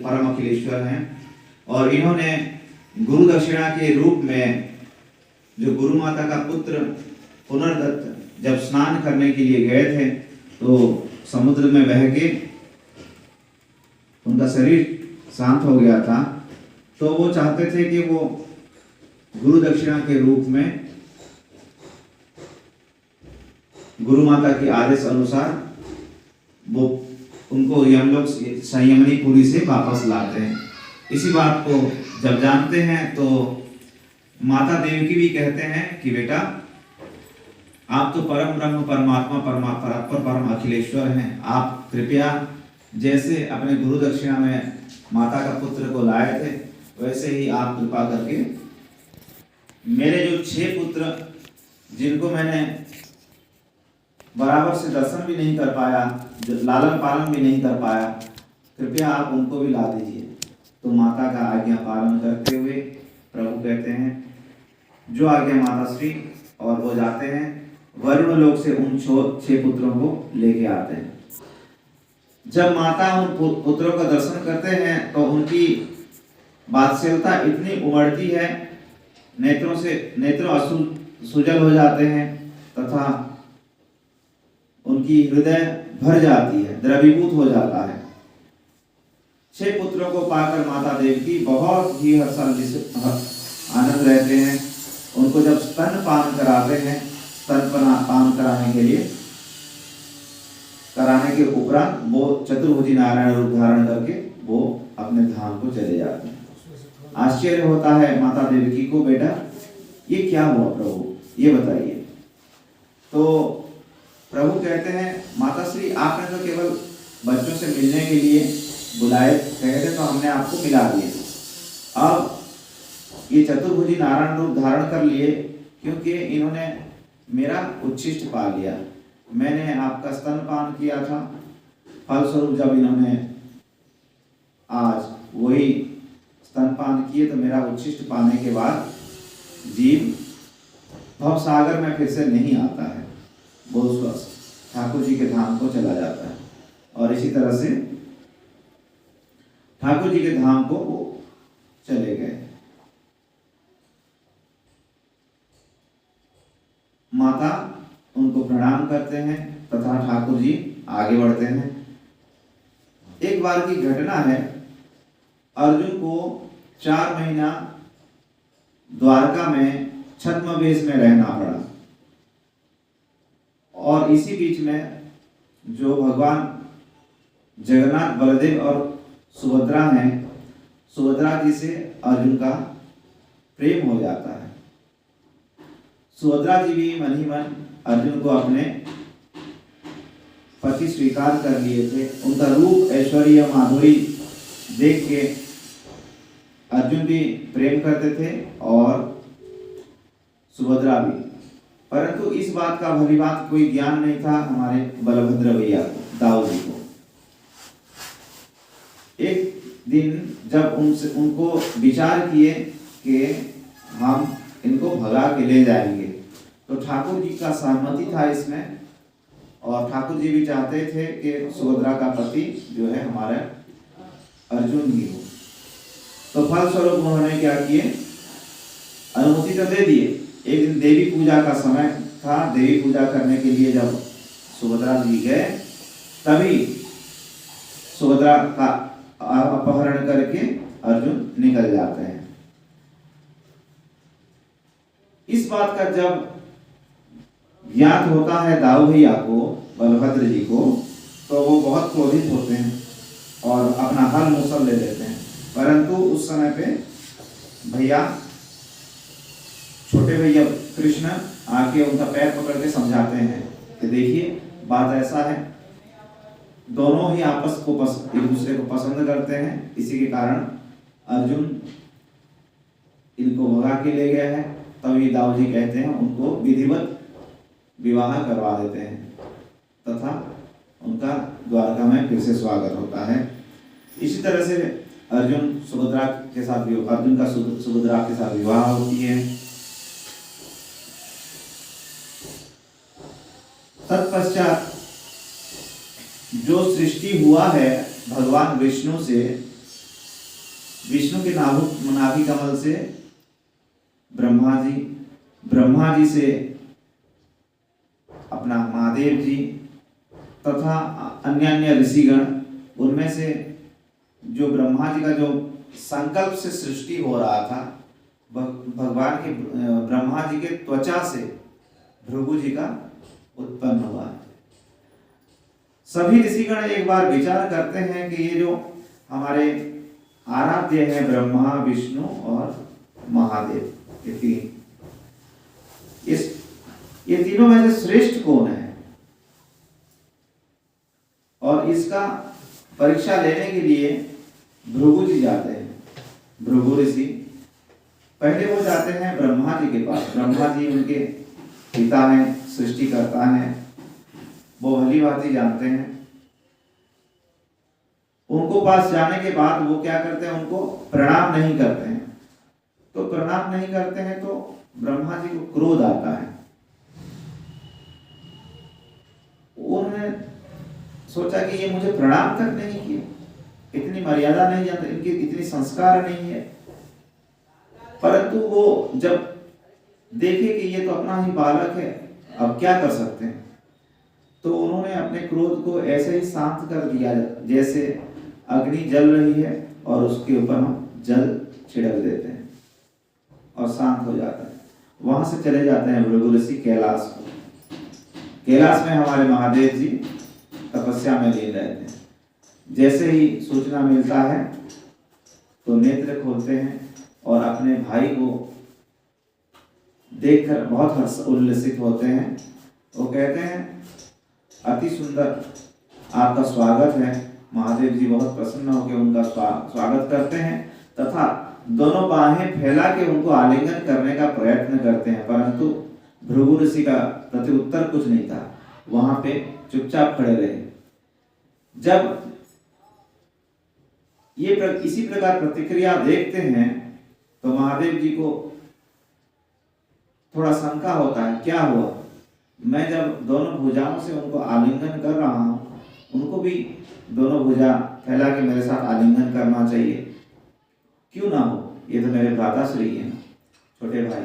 परम अखिलेश्वर हैं और इन्होंने गुरु दक्षिणा के रूप में जो गुरु माता का पुत्र पुनर्दत्त जब स्नान करने के लिए गए थे तो समुद्र में बह के उनका शरीर शांत हो गया था, तो वो चाहते थे कि वो गुरु दक्षिणा के रूप में गुरु माता के आदेश अनुसार वो उनको यमलोक संयमनी पुरी से वापस लाते हैं। इसी बात को जब जानते हैं तो माता देवकी भी कहते हैं कि बेटा आप तो परम ब्रह्म परमात्मा परम अखिलेश्वर हैं, आप कृपया जैसे अपने गुरु दक्षिणा में माता का पुत्र को लाए थे वैसे ही आप कृपा करके मेरे जो 6 पुत्र जिनको मैंने बराबर से दर्शन भी नहीं कर पाया, लालन पालन भी नहीं कर पाया, कृपया आप उनको भी ला दीजिए। तो माता का आज्ञा पालन करते हुए प्रभु कहते हैं जो आज्ञा माता श्री, और वो जाते हैं वरुण लोक से उन 6 पुत्रों को लेके आते हैं। जब माता उन पुत्रों का दर्शन करते हैं तो उनकी वात्सल्यता इतनी उमड़ती है, नेत्र अश्रु सुजल हो जाते हैं तथा उनकी हृदय भर जाती है, द्रवीभूत हो जाता है। 6 पुत्रों को पाकर माता देवकी बहुत ही आनंद रहते हैं। उनको जब स्तन पान कराते हैं, स्तन पान कराने के उपरांत वो चतुर्भुजी नारायण रूप धारण करके वो अपने धाम को चले जाते हैं। आश्चर्य होता है माता देवकी को, बेटा ये क्या हुआ प्रभु, ये बताइए। तो प्रभु कहते हैं माता श्री आपने तो केवल बच्चों से मिलने के लिए बुलाए कहे थे तो हमने आपको मिला दिए, अब ये चतुर्भुजी नारायण रूप धारण कर लिए क्योंकि इन्होंने मेरा उच्छिष्ट पा लिया। मैंने आपका स्तनपान किया था, फलस्वरूप जब इन्होंने आज वही स्तनपान किए तो मेरा उच्छिष्ट पाने के बाद जीव भव सागर में फिर से नहीं आता है, वो ठाकुर जी के धाम को चला जाता है। और इसी तरह से ठाकुर जी के धाम को वो चले गए। माता उनको प्रणाम करते हैं तथा ठाकुर जी आगे बढ़ते हैं। एक बार की घटना है, अर्जुन को 4 महीना द्वारका में छद्म वेश में रहना पड़ा और इसी बीच में जो भगवान जगन्नाथ बलदेव और सुभद्रा हैं, सुभद्रा जी से अर्जुन का प्रेम हो जाता है। सुभद्रा जी भी मन ही मन अर्जुन को अपने पति स्वीकार कर लिए थे। उनका रूप ऐश्वर्य माधुरी देख के अर्जुन भी प्रेम करते थे और सुभद्रा भी, परंतु इस बात का भली बात कोई ज्ञान नहीं था हमारे बलभद्र भैया को, दाऊ जी को। एक दिन जब उनको विचार किए कि हम इनको भगा के ले जाएंगे, तो ठाकुर जी का सहमति था इसमें और ठाकुर जी भी चाहते थे कि सुभद्रा का पति जो है हमारा अर्जुन ही हो। तो फलस्वरूप उन्होंने क्या किए, अनुमति तो दे दिए। एक दिन देवी पूजा का समय था, देवी पूजा करने के लिए जब सुभद्रा जी गए तभी सुभद्रा का अपहरण करके अर्जुन निकल जाते हैं। इस बात का जब ज्ञात होता है दाऊ भैया को, बलभद्र जी को, तो वो बहुत क्रोधित होते हैं और अपना हल मुसल ले लेते हैं। परंतु उस समय पे भैया, छोटे भैया कृष्ण आके उनका पैर पकड़ के समझाते हैं कि देखिए बात ऐसा है, दोनों ही आपस को एक दूसरे को पसंद करते हैं, इसी के कारण अर्जुन इनको भगा के ले गया है। तभी दाऊ जी कहते हैं उनको विधिवत विवाह करवा देते हैं तथा उनका द्वारका में फिर से स्वागत होता है। इसी तरह से अर्जुन का सुभद्रा के साथ विवाह होती है। तत्पश्चात जो सृष्टि हुआ है भगवान विष्णु से विष्णु के नाभि कमल से ब्रह्मा जी से अपना महादेव जी तथा अन्य ऋषिगण, उनमें से जो ब्रह्मा जी का जो संकल्प से सृष्टि हो रहा था, भगवान के ब्रह्मा जी के त्वचा से भृगु जी का उत्पन्न हुआ। सभी ऋषिगण एक बार विचार करते हैं कि ये जो हमारे आराध्य है ब्रह्मा, विष्णु और महादेव, ये तीनों में से श्रेष्ठ कौन है। और इसका परीक्षा लेने के लिए भृगु जी जाते हैं। भृगु ऋषि पहले वो जाते हैं ब्रह्मा जी के पास। ब्रह्मा जी उनके पिता हैं, सृष्टिकर्ता हैं, वो भली भांति जानते हैं। उनको पास जाने के बाद वो क्या करते हैं, उनको प्रणाम नहीं करते हैं। तो प्रणाम नहीं करते हैं तो ब्रह्मा जी को क्रोध आता है। उन्होंने सोचा कि ये मुझे प्रणाम तक नहीं किए, इतनी मर्यादा नहीं जानते, इनकी इतनी संस्कार नहीं है। परंतु वो जब देखे कि ये तो अपना ही बालक है, अब क्या कर सकते हैं, तो उन्होंने अपने क्रोध को ऐसे ही शांत कर दिया जैसे अग्नि जल रही है और उसके ऊपर हम जल छिड़क देते हैं और शांत हो जाता है। वहां से चले जाते हैं भृगु ऋषि कैलाश को। कैलाश में हमारे महादेव जी तपस्या में लीन रहते हैं। जैसे ही सूचना मिलता है तो नेत्र खोलते हैं और अपने भाई को देखकर बहुत उल्लसित होते हैं। वो कहते हैं, अति सुंदर आपका स्वागत है। महादेव जी बहुत प्रसन्न होकर उनका स्वागत करते हैं तथा दोनों बाहें फैला के उनको आलिंगन करने का प्रयत्न करते हैं, परंतु भृगु ऋषि का प्रत्युत्तर कुछ नहीं था, वहां पे चुपचाप खड़े रहे। जब ये इसी प्रकार प्रतिक्रिया देखते हैं तो महादेव जी को थोड़ा शंका होता है, क्या हुआ, मैं जब दोनों भुजाओं से उनको आलिंगन कर रहा हूं, उनको भी दोनों भुजा फैला के मेरे साथ आलिंगन करना चाहिए, क्यों ना हो, ये तो मेरे भ्राताश्री हैं, छोटे भाई।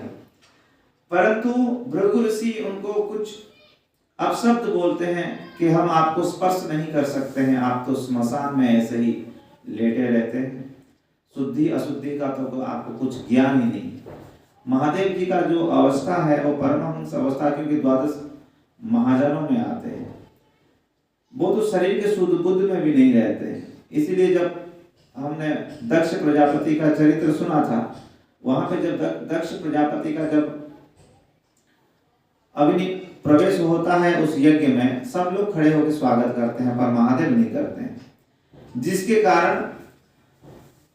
परंतु भृगु ऋषि उनको कुछ अपशब्द बोलते हैं कि हम आपको स्पर्श नहीं कर सकते हैं, आप तो स्मशान में ऐसे ही लेटे रहते हैं, शुद्धि अशुद्धि का तो आपको कुछ ज्ञान ही नहीं। महादेव जी का जो अवस्था है वो परमहंस अवस्था, क्योंकि द्वादश महाजनों में आते हैं, वो तो शरीर के शुद्ध बुद्ध में भी नहीं रहते। इसीलिए जब हमने दक्ष प्रजापति का चरित्र सुना था, वहां पे जब दक्ष प्रजापति का जब अग्नि प्रवेश होता है उस यज्ञ में, सब लोग खड़े होकर स्वागत करते हैं, पर महादेव नहीं करते हैं, जिसके कारण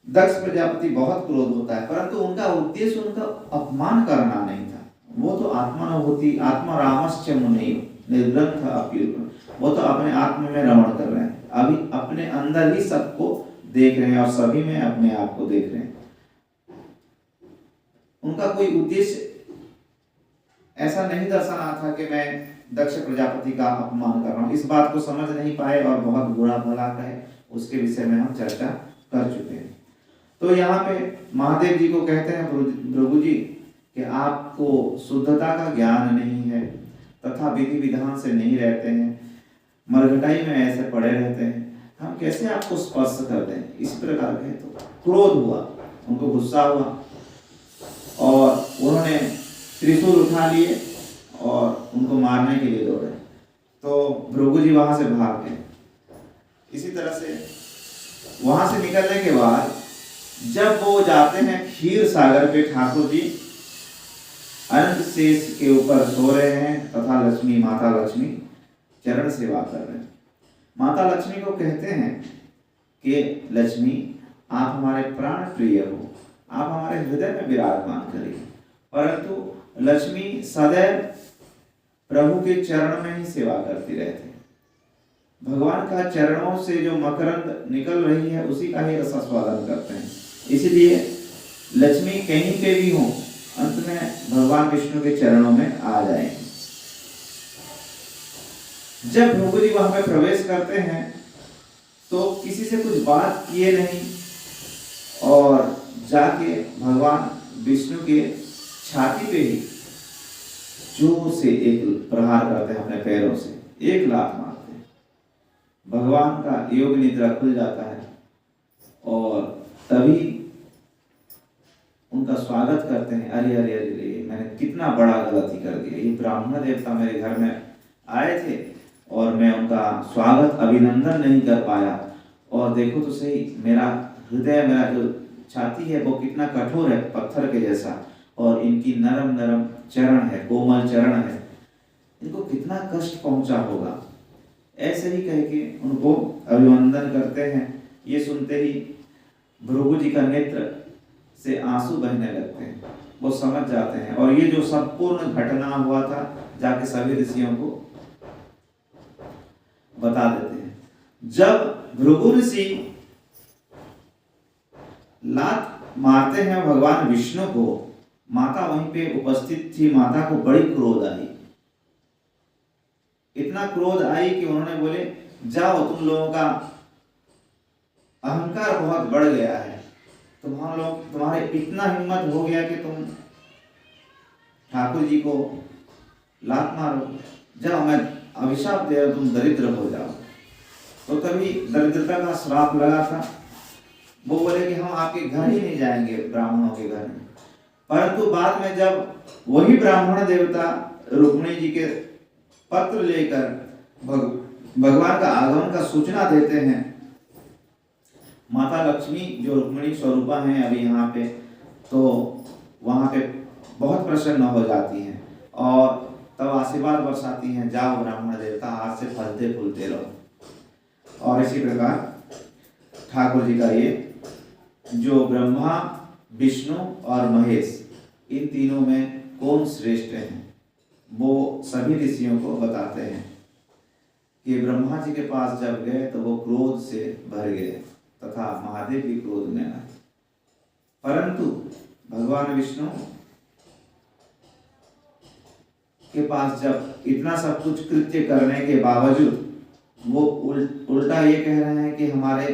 दक्ष प्रजापति बहुत क्रोध होता है। परंतु उनका उद्देश्य उनका अपमान करना नहीं था, वो तो आत्मानुभूति, आत्मरामश्च मुनि निर्ग्रंथ अप्युर्वन्, वो तो अपने आत्म में रमण कर रहे हैं, अभी अपने अंदर ही सबको देख रहे हैं और सभी में अपने आप को देख रहे हैं। उनका कोई उद्देश्य ऐसा नहीं दर्शाना था कि मैं दक्ष प्रजापति का अपमान कर रहा हूं। इस बात को समझ नहीं पाए और बहुत बुरा भला कहे, उसके विषय में हम चर्चा कर चुके हैं। तो यहाँ पे महादेव जी को कहते हैं भृगु जी कि आपको शुद्धता का ज्ञान नहीं है तथा विधि विधान से नहीं रहते हैं, मरघटाई में ऐसे पड़े रहते हैं, हम कैसे आपको स्पर्श कर दें, इस प्रकार कहे। तो क्रोध हुआ, उनको गुस्सा हुआ और उन्होंने त्रिशूल उठा लिए और उनको मारने के लिए दौड़े। तो भृगु जी वहां से भाग गए। इसी तरह से वहां से निकलने के बाद जब वो जाते हैं क्षीर सागर पे, ठाकुर जी अनंत शेष के ऊपर सो रहे हैं तथा लक्ष्मी, माता लक्ष्मी चरण सेवा कर रहे हैं। माता लक्ष्मी को कहते हैं कि लक्ष्मी आप हमारे प्राण प्रिय हो, आप हमारे हृदय में विराजमान करिए। परंतु लक्ष्मी सदैव प्रभु के चरण में ही सेवा करती रहती है। भगवान का चरणों से जो मकरंद निकल रही है उसी का ही रसास्वादन करते हैं। इसलिए लक्ष्मी कहीं पे भी हो, अंत में भगवान विष्णु के चरणों में आ जाएंगे। जब भृगु जी वहां पे प्रवेश करते हैं तो किसी से कुछ बात किए नहीं और जाके भगवान विष्णु के छाती पे ही जोर से एक प्रहार करते हैं अपने पैरों से, एक लात मारते हैं। भगवान का योग निद्रा खुल जाता है और तभी उनका स्वागत करते हैं। अरे अरे अरे अरे, मैंने कितना बड़ा गलती कर दिया। ये ब्राह्मण देवता मेरे घर में आए थे और मैं उनका स्वागत अभिनंदन नहीं कर पाया। और देखो तो सही, मेरा हृदय, मेरा जो छाती है वो कितना कठोर है, पत्थर के जैसा, और इनकी नरम नरम चरण है, कोमल चरण है, इनको कितना कष्ट पहुंचा होगा। ऐसे ही कह के उनको अभिनंदन करते हैं। ये सुनते ही भृगु जी का नेत्र से आंसू बहने लगते हैं। वो समझ जाते हैं और ये जो संपूर्ण घटना हुआ था जाके सभी ऋषियों को बता देते हैं। जब भृगु ऋषि लात मारते हैं भगवान विष्णु को, माता वहीं पे उपस्थित थी। माता को बड़ी क्रोध आई, इतना क्रोध आई कि उन्होंने बोले, जाओ, तुम लोगों का अहंकार बहुत बढ़ गया है, तुम्हारे इतना हिम्मत हो गया कि तुम ठाकुर जी को लात मारो, जाओ, मैं अभिशाप दे रहा, तुम दरिद्र हो जाओ। तो तभी दरिद्रता का श्राप लगा था। वो बोले कि हम आपके घर ही नहीं जाएंगे, ब्राह्मणों के घर में। परंतु बाद में जब वही ब्राह्मण देवता रुक्मिणी जी के पत्र लेकर भगवान का आगमन का सूचना देते हैं, माता लक्ष्मी जो रुक्मिणी स्वरूपा हैं अभी यहाँ पे, तो वहाँ पे बहुत प्रसन्न हो जाती हैं और तब आशीर्वाद बरसाती हैं, जाओ ब्राह्मण देवता, आज से फलते फूलते रहो। और इसी प्रकार ठाकुर जी का ये जो ब्रह्मा, विष्णु और महेश, इन तीनों में कौन श्रेष्ठ है, वो सभी ऋषियों को बताते हैं कि ब्रह्मा जी के पास जब गए तो वो क्रोध से भर गए तथा महादेव भी क्रोध में आए। परंतु भगवान विष्णु के पास जब इतना सब कुछ कृत्य करने के बावजूद वो उल्टा ये कह रहे हैं कि हमारे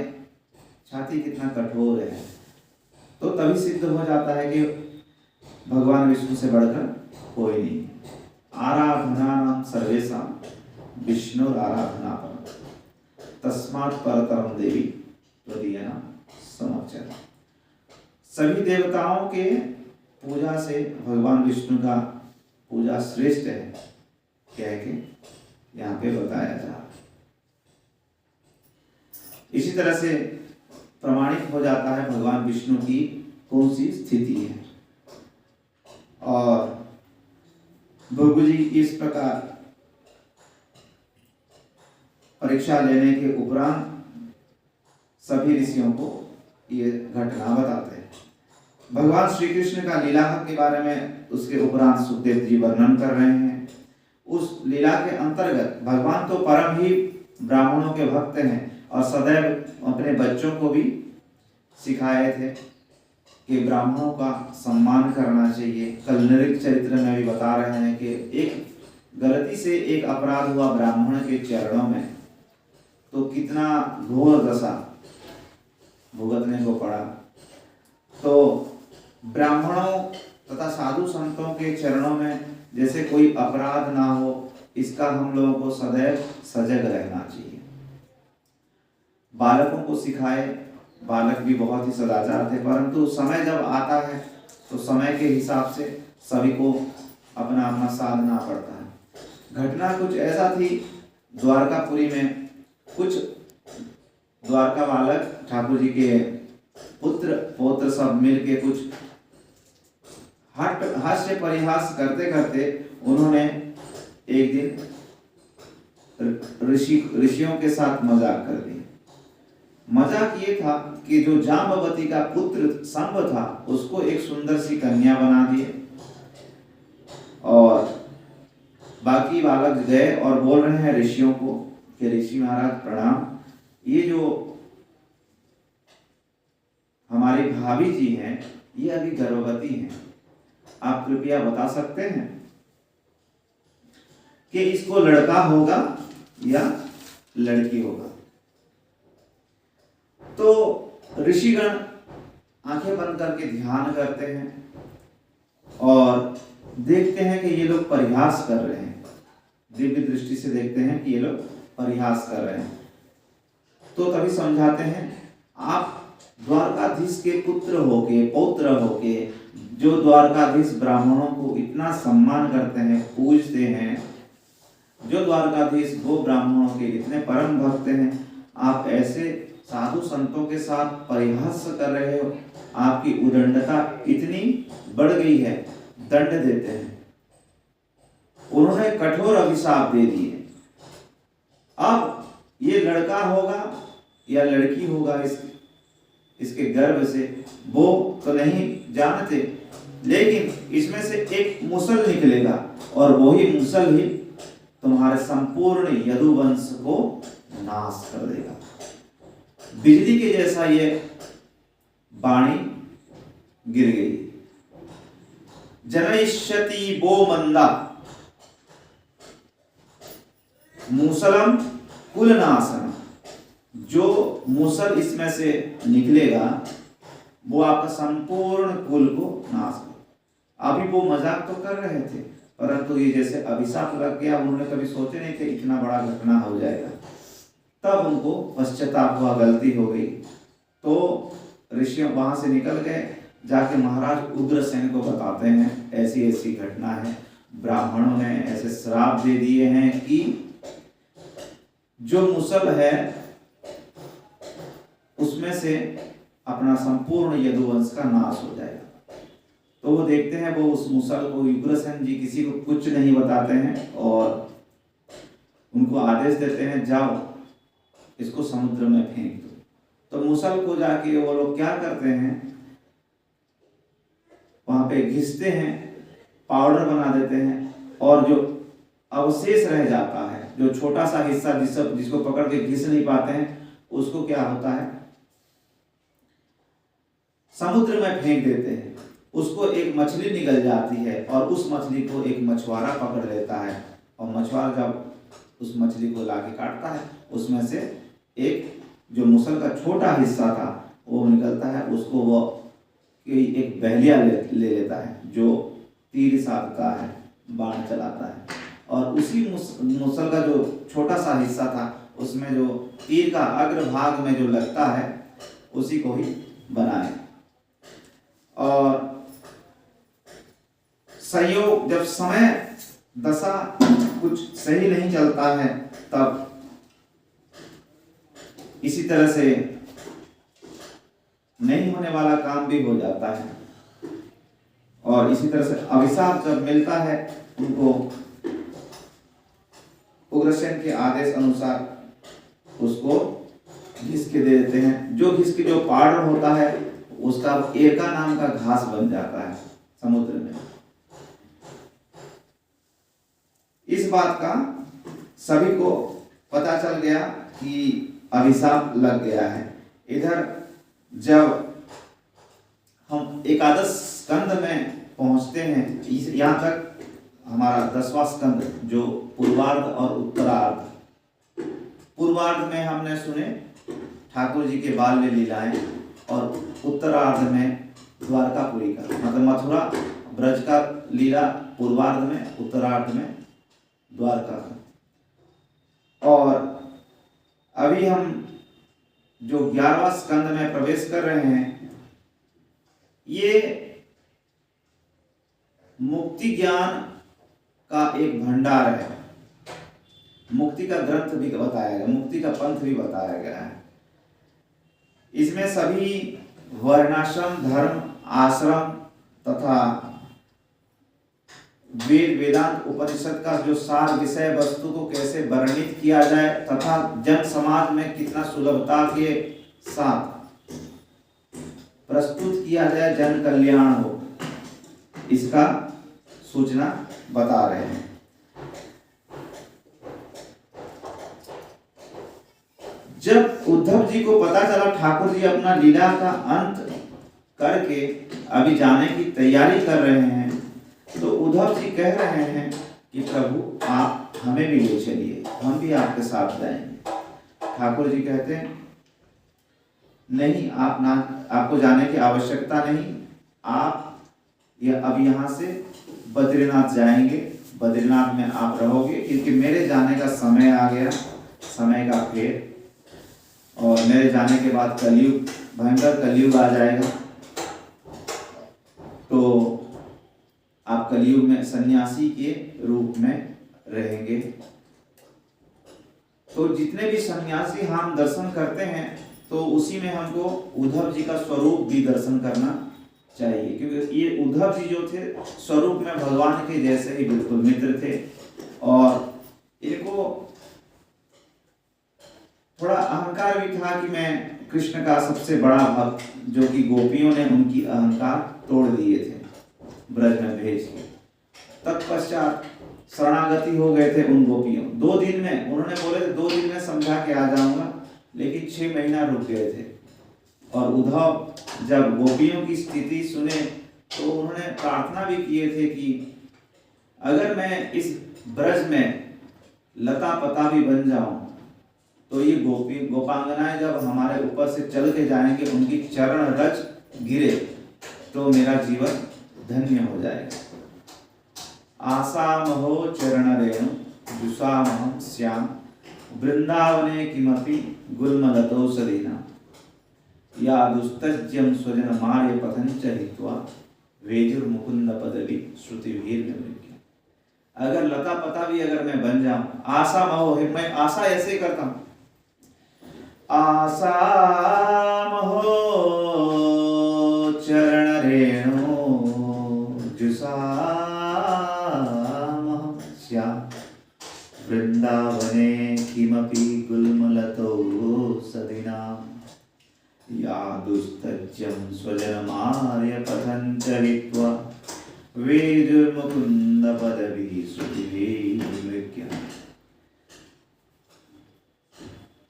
छाती कितना कठोर है, तो तभी सिद्ध हो जाता है कि भगवान विष्णु से बढ़कर कोई नहीं। आराधना सर्वेशा विष्णु आराधना पर तस्मात् परतरम देवी त्वदीयना समक्षर। सभी देवताओं के पूजा से भगवान विष्णु का पूजा श्रेष्ठ है, कह के यहाँ पे बताया जा रहा है। इसी तरह से प्रमाणित हो जाता है भगवान विष्णु की कौन सी स्थिति है। और भृगु जी इस प्रकार परीक्षा लेने के उपरांत सभी ऋषियों को ये घटना बताते हैं। भगवान श्री कृष्ण का लीला के बारे में उसके उपरांत सुखदेव जी वर्णन कर रहे हैं। उस लीला के अंतर्गत भगवान तो परम ही ब्राह्मणों के भक्त हैं और सदैव अपने बच्चों को भी सिखाए थे कि ब्राह्मणों का सम्मान करना चाहिए। कल नृत्य चरित्र में भी बता रहे हैं कि एक गलती से एक अपराध हुआ ब्राह्मण के चरणों में, तो कितना घोर दशा भुगतने को पड़ा। तो ब्राह्मणों तथा साधु संतों के चरणों में जैसे कोई अपराध ना हो, इसका हम लोगों को सदैव सजग रहना चाहिए। बालकों को सिखाए, बालक भी बहुत ही सदाचार थे, परंतु समय जब आता है तो समय के हिसाब से सभी को अपना अपना साधना पड़ता है। घटना कुछ ऐसा थी द्वारकापुरी में, कुछ द्वारका बालक ठाकुर जी के पुत्र पौत्र सब मिलके कुछ हास्य परिहास करते करते उन्होंने एक दिन ऋषियों के साथ मजाक कर दी। मजाक ये था कि जो जाम्बवती का पुत्र शंभ था उसको एक सुंदर सी कन्या बना दिए, और बाकी बालक गए और बोल रहे हैं ऋषियों को कि ऋषि महाराज प्रणाम, ये जो हमारी भाभी जी हैं ये अभी गर्भवती हैं, आप कृपया बता सकते हैं कि इसको लड़का होगा या लड़की होगा। तो ऋषिगण आंखें बंद करके ध्यान करते हैं और देखते हैं कि ये लोग परिहास कर रहे हैं। दिव्य दृष्टि से देखते हैं कि ये लोग परिहास कर रहे हैं। तो तभी समझाते हैं, आप द्वारकाधीश के पुत्र होके, पौत्र होके, जो द्वारकाधीश ब्राह्मणों को इतना सम्मान करते हैं, पूजते हैं, जो द्वारकाधीश वो ब्राह्मणों के इतने परम भक्त हैं, आप ऐसे साधु संतों के साथ परिहास कर रहे हो। आपकी उदंडता इतनी बढ़ गई है, दंड देते हैं। उन्होंने कठोर अभिशाप दे दिए। अब ये लड़का होगा या लड़की होगा, इसके गर्भ से वो तो नहीं जानते, लेकिन इसमें से एक मुसल निकलेगा और वही मुसल ही तुम्हारे संपूर्ण यदुवंश को नाश कर देगा। बिजली के जैसा ये वाणी गिर गई। जनयिष्यति वो मंदा मूसलम कुलनाशनम। जो मूसल इसमें से निकलेगा वो आपका संपूर्ण कुल को नाश कर। अभी वो मजाक तो कर रहे थे, परंतु ये जैसे अभिशाप लग गया, उन्होंने कभी सोचे नहीं थे इतना बड़ा घटना हो जाएगा। तब उनको पश्चाताप हुआ, गलती हो गई। तो ऋषि वहां से निकल गए, जाके महाराज उग्रसेन को बताते हैं ऐसी ऐसी घटना है, ब्राह्मणों ने ऐसे श्राप दे दिए हैं कि जो मुसल है उसमें से अपना संपूर्ण यदुवंश का नाश हो जाएगा। तो वो देखते हैं, वो उस मुसल को, उग्रसेन जी किसी को कुछ नहीं बताते हैं और उनको आदेश देते हैं, जाओ इसको समुद्र में फेंक दो। तो मुसल को जाके वो लोग क्या करते हैं, वहां पे घिसते हैं, पाउडर बना देते हैं, और जो अवशेष रह जाता है, जो छोटा सा हिस्सा जिसको पकड़ के घिस नहीं पाते हैं, उसको क्या होता है, समुद्र में फेंक देते हैं। उसको एक मछली निकल जाती है और उस मछली को एक मछुआरा पकड़ लेता है, और मछुआरा जब उस मछली को लाके काटता है, उसमें से एक जो मुसल का छोटा हिस्सा था वो निकलता है। उसको वो एक बहलिया ले लेता है जो तीर साधता है, बाण चलाता है, और उसी मुसल का जो छोटा सा हिस्सा था उसमें जो तीर का अग्रभाग में जो लगता है उसी को ही बनाए। और संयोग, जब समय दशा कुछ सही नहीं चलता है, तब इसी तरह से नहीं होने वाला काम भी हो जाता है। और इसी तरह से अभिशाप जब मिलता है उनको, उग्रसेन के आदेश अनुसार उसको घिस के दे देते हैं। जो घिस के जो पाउडर होता है उसका एरका नाम का घास बन जाता है समुद्र में। इस बात का सभी को पता चल गया कि अभिशाप लग गया है। इधर जब हम एकादश स्कंद में पहुंचते हैं, यहाँ तक हमारा 10वां स्कंद जो पूर्वार्ध और उत्तरार्ध। पूर्वार्ध में हमने सुने ठाकुर जी के बाल्य लीलाएं, और उत्तरार्ध में द्वारकापुरी का, मतलब मथुरा ब्रज का लीला पूर्वार्ध में, उत्तरार्ध में द्वारका का। और अभी हम जो 11वां स्कंद में प्रवेश कर रहे हैं, ये मुक्ति ज्ञान का एक भंडार है। मुक्ति का ग्रंथ भी बताया गया, मुक्ति का पंथ भी बताया गया है। इसमें सभी वर्णाश्रम, धर्म, आश्रम तथा वेद, वेदांत, उपनिषद का जो सार विषय वस्तु को कैसे वर्णित किया जाए तथा जन समाज में कितना सुलभता के साथ प्रस्तुत किया जाए, जन कल्याण हो, इसका सूचना बता रहे हैं। जब उद्धव जी को पता चला ठाकुर जी अपना लीला का अंत करके अभी जाने की तैयारी कर रहे हैं, तो उद्धव जी कह रहे हैं कि प्रभु आप हमें भी ले चलिए, हम भी आपके साथ जाएंगे। ठाकुर जी कहते हैं नहीं, आपको जाने की आवश्यकता नहीं। आप अब यहाँ से बद्रीनाथ जाएंगे, बद्रीनाथ में आप रहोगे, क्योंकि मेरे जाने का समय आ गया, समय का फेर, और मेरे जाने के बाद कलयुग, भयंकर कलयुग आ जाएगा। तो आप कलयुग में सन्यासी के रूप में रहेंगे। तो जितने भी सन्यासी हम दर्शन करते हैं, तो उसी में हमको उद्धव जी का स्वरूप भी दर्शन करना चाहिए, क्योंकि ये उद्धव जी जो थे स्वरूप में भगवान के जैसे ही बिल्कुल मित्र थे, और इनको थोड़ा अहंकार भी था कि मैं कृष्ण का सबसे बड़ा भक्त, जो कि गोपियों ने उनकी अहंकार तोड़ दिए थे ब्रज में भेज के। तत्पश्चात शरणागति हो गए थे उन गोपियों। 2 दिन में उन्होंने बोले थे 2 दिन में समझा के आ जाऊंगा, लेकिन 6 महीना रुक गए थे। और उद्धव जब गोपियों की स्थिति सुने तो उन्होंने प्रार्थना भी किए थे कि अगर मैं इस ब्रज में लता पता भी बन जाऊं, तो ये गोपांगनाएं जब हमारे ऊपर से चल के जाएंगे, उनकी चरण रज गिरे, तो मेरा जीवन धन्य हो जाएगा। आसामहो चरण रेणु जुषामहं श्याम वृंदावने किमपि गुल्मलतौषधीना या दुस्तज्यं स्वजन मार्य पथंच हित्वा वेजुर्मुकुंद पदवी श्रुतिभीर निवृत्ति। अगर लता पता भी अगर मैं बन जाऊं, आशा महो है, मैं आशा ऐसे करता हूं, आशा महो चरण रेणु जुषामहं श्याम वृंदावने किमपि गुल्मलतौषधीना या दुस्तज्यं स्वजनमार्य पथंच हित्वा वेजुर्मुकुंद पदवी श्रुतिभीर्निवृत्य।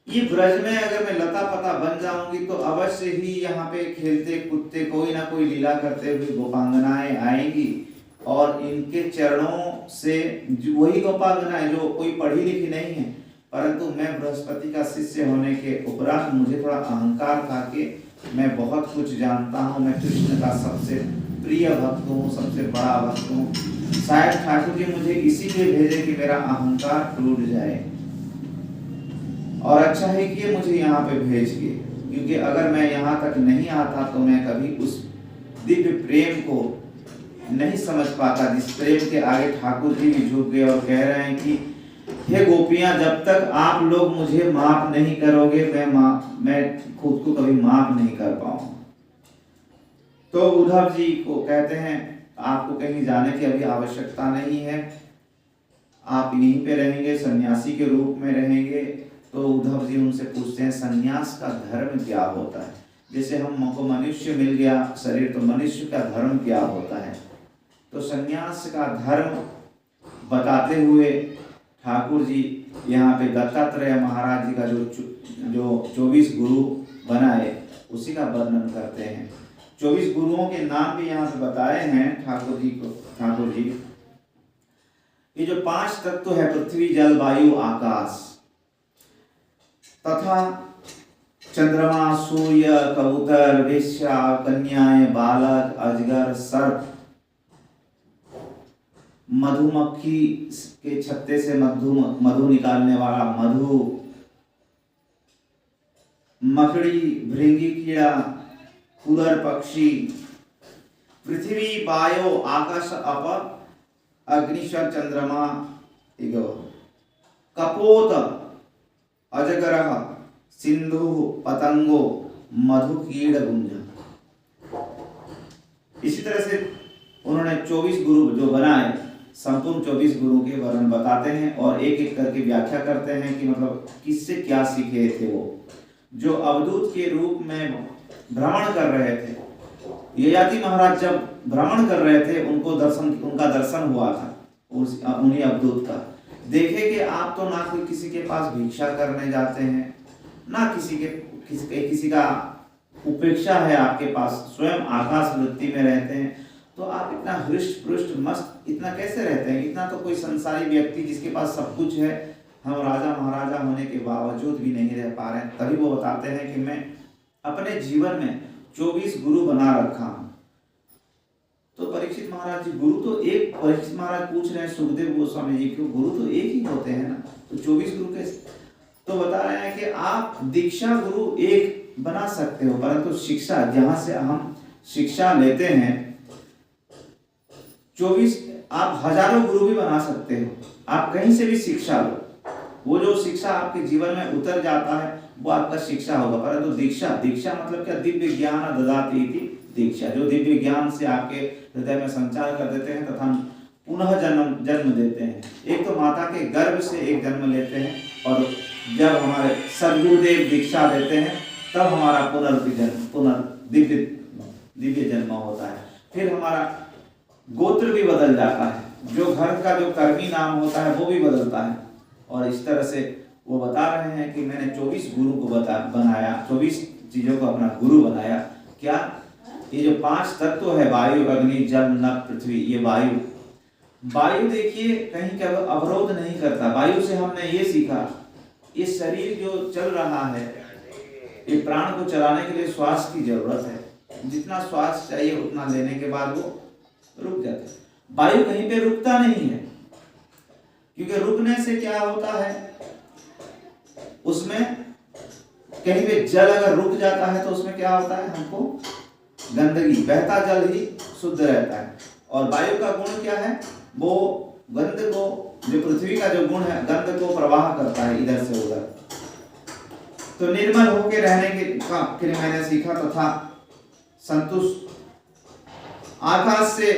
ये ब्रज में अगर मैं लता पता बन जाऊंगी, तो अवश्य ही यहाँ पे खेलते कूदते कोई ना कोई लीला करते हुए गोपांगनाएं आएंगी, और इनके चरणों से वही गोपांगनाएं जो कोई पढ़ी लिखी नहीं है, परंतु मैं बृहस्पति का शिष्य होने के उपरांत मुझे थोड़ा अहंकार था कि मैं बहुत कुछ जानता हूँ, मैं कृष्ण का सबसे प्रिय भक्त हूँ, सबसे बड़ा भक्त हूँ। शायद ठाकुर जी मुझे इसीलिए भेजे कि मेरा अहंकार टूट जाए, और अच्छा है कि मुझे यहाँ पे भेज के, क्योंकि अगर मैं यहाँ तक नहीं आता तो मैं कभी उस दिव्य प्रेम को नहीं समझ पाता, जिस प्रेम के आगे ठाकुर जी भी झुक गए और कह रहे हैं कि हे गोपियां, जब तक आप लोग मुझे माफ नहीं करोगे, मैं खुद को कभी माफ नहीं कर पाऊंगा। तो उद्धव जी को कहते हैं आपको कहीं जाने की अभी आवश्यकता नहीं है, आप यहीं पे रहेंगे, सन्यासी के रूप में रहेंगे। तो उद्धव जी उनसे पूछते हैं सन्यास का धर्म क्या होता है। जैसे हमको मनुष्य मिल गया शरीर, तो मनुष्य का धर्म क्या होता है। तो सन्यास का धर्म बताते हुए ठाकुर जी यहाँ पे दत्तात्रेय महाराज जी का जो 24 गुरु बनाए उसी का वर्णन करते हैं। 24 गुरुओं के नाम भी यहाँ पे बताए हैं ठाकुर जी। ये जो 5 तत्व है, पृथ्वी जल वायु आकाश तथा चंद्रमा सूर्य कबूतर वेश्या कन्याएं बालक अजगर सर्प, मधुमक्खी के छत्ते से मधु निकालने वाला मधु, मकड़ी भृंगी कीड़ा कुदर पक्षी, पृथ्वी वायु आकाश अप अग्निश्वर चंद्रमा कपोत अजगरः सिंधु पतंगो मधु कीड़ गुंज। इसी तरह से उन्होंने 24 गुरु जो बनाए, संपूर्ण 24 गुरु के वर्णन बताते हैं और एक एक करके व्याख्या करते हैं कि मतलब किससे क्या सीखे थे। वो जो अवधूत के रूप में भ्रमण कर रहे थे, ययाति महाराज जब भ्रमण कर रहे थे उनका दर्शन हुआ था उन्हीं अवधूत का। देखे कि आप तो ना कोई किसी के पास भिक्षा करने जाते हैं, ना किसी का उपेक्षा है आपके पास, स्वयं आकाश वृत्ति में रहते हैं, तो आप इतना हृष्ट पृष्ट मस्त इतना कैसे रहते हैं। इतना तो कोई संसारी व्यक्ति जिसके पास सब कुछ है, हम राजा महाराजा होने के बावजूद भी नहीं रह पा रहे हैं। तभी वो बताते हैं कि मैं अपने जीवन में 24 गुरु बना रखा हूं। तो परीक्षित महाराज जी, गुरु तो एक, परीक्षित महाराज पूछ रहे हैं सुखदेव गोस्वामी जी को, गुरु तो एक ही होते हैं ना, तो 24 गुरु कैसे? तो बता रहे हैं कि आप दीक्षा गुरु एक बना सकते हो, परंतु शिक्षा, जहां से हम शिक्षा लेते हैं 24, आप हजारों गुरु भी बना सकते हो। आप कहीं से भी शिक्षा लो, वो जो शिक्षा आपके जीवन में उतर जाता है वो आपका शिक्षा होगा। परंतु दीक्षा, दीक्षा मतलब क्या? दिव्य ज्ञान ददाति इति दीक्षा, जो दिव्य ज्ञान से आपके हृदय में संचार कर देते हैं तथा पुनः जन्म देते हैं। एक तो माता के गर्भ से एक जन्म लेते हैं, और जब हमारे सद्गुरुदेव दीक्षा देते हैं तब हमारा दिव्य जन्म होता है। फिर हमारा गोत्र भी बदल जाता है, जो घर का जो कर्मी नाम होता है वो भी बदलता है। और इस तरह से वो बता रहे हैं कि मैंने 24 गुरु को बनाया, 24 चीजों को अपना गुरु बनाया। क्या? ये जो 5 तत्व है, वायु, अग्नि, जल, नभ, पृथ्वी, ये वायु देखिए कहीं का अवरोध नहीं करता। वायु से हमने ये सीखा, ये शरीर जो चल रहा है, ये प्राण को चलाने के लिए श्वास की जरूरत है। जितना श्वास चाहिए उतना लेने के बाद वो रुक जाता है। वायु कहीं पे रुकता नहीं है, क्योंकि रुकने से क्या होता है, उसमें कहीं पे जल अगर रुक जाता है तो उसमें क्या होता है, हमको गंदगी, बहता जल ही शुद्ध रहता है। और वायु का गुण क्या है? वो गंध को, जो पृथ्वी का जो गुण है, गंध को प्रवाह करता है इधर से उधर। तो निर्मल होकर रहने के लिए मैंने सीखा, तथा संतुष्ट आकाश से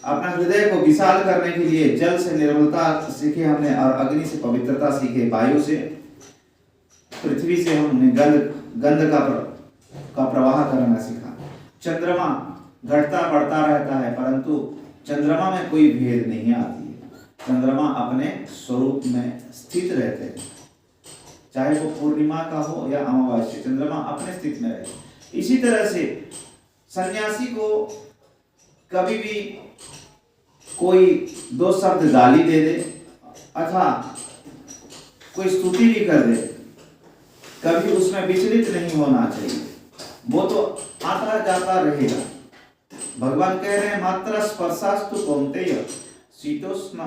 अपना हृदय को विशाल करने के लिए जल से निर्मलता सीखे हमने, और अग्नि से पवित्रता सीखे, वायु से, पृथ्वी से हमने गंध का प्रवाह करना सीखा। चंद्रमा घटता बढ़ता रहता है, परंतु चंद्रमा में कोई भेद नहीं आती है। चंद्रमा अपने स्वरूप में स्थित रहते हैं, चाहे वो पूर्णिमा का हो या अमावस्या, चंद्रमा अपने स्थिति में रहे। इसी तरह से सन्यासी को कभी भी कोई 2 शब्द गाली दे दे अथवा कोई स्तुति भी कर दे, कभी उसमें विचलित नहीं होना चाहिए। वो तो आता जाता रहेगा। भगवान कह रहे हैं, मात्र स्पर्शास्तु कौन्तेय शीतोष्ण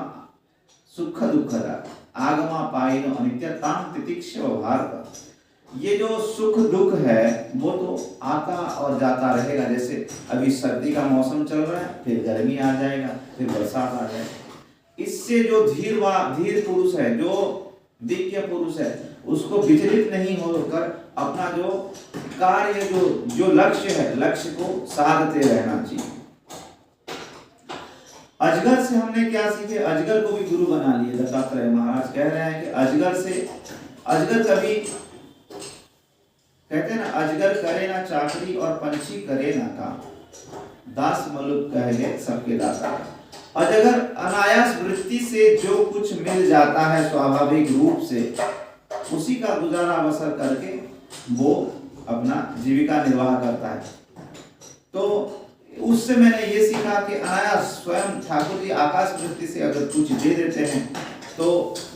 सुख दुखदा आगमा पायिनो अनित्यतां तितिक्षव भारत। ये जो सुख दुख है वो तो आता और जाता रहेगा। जैसे अभी सर्दी का मौसम चल रहा है, फिर गर्मी आ जाएगा, फिर बरसात आ जाएगा। इससे जो धीर पुरुष है, जो दिव्य पुरुष है, उसको विचलित नहीं होकर अपना जो कार्य, जो लक्ष्य है, लक्ष्य को साधते रहना चाहिए। अजगर से हमने क्या सीखे? अजगर को भी गुरु बना लिए। दत्तात्रेय महाराज कह रहे हैं कि अजगर कभी कहते हैं ना, अजगर करे ना चाकरी और पंछी करे ना काम, दास मलुक कह ले सबके दाता। अजगर अनायास वृत्ति से जो कुछ मिल जाता है स्वाभाविक रूप से, उसी का गुजारा बसर करके वो अपना जीविका निर्वाह करता है। तो उससे मैंने ये सीखा कि अनायास स्वयं ठाकुर जी आकाश वृत्ति से अगर कुछ दे देते हैं तो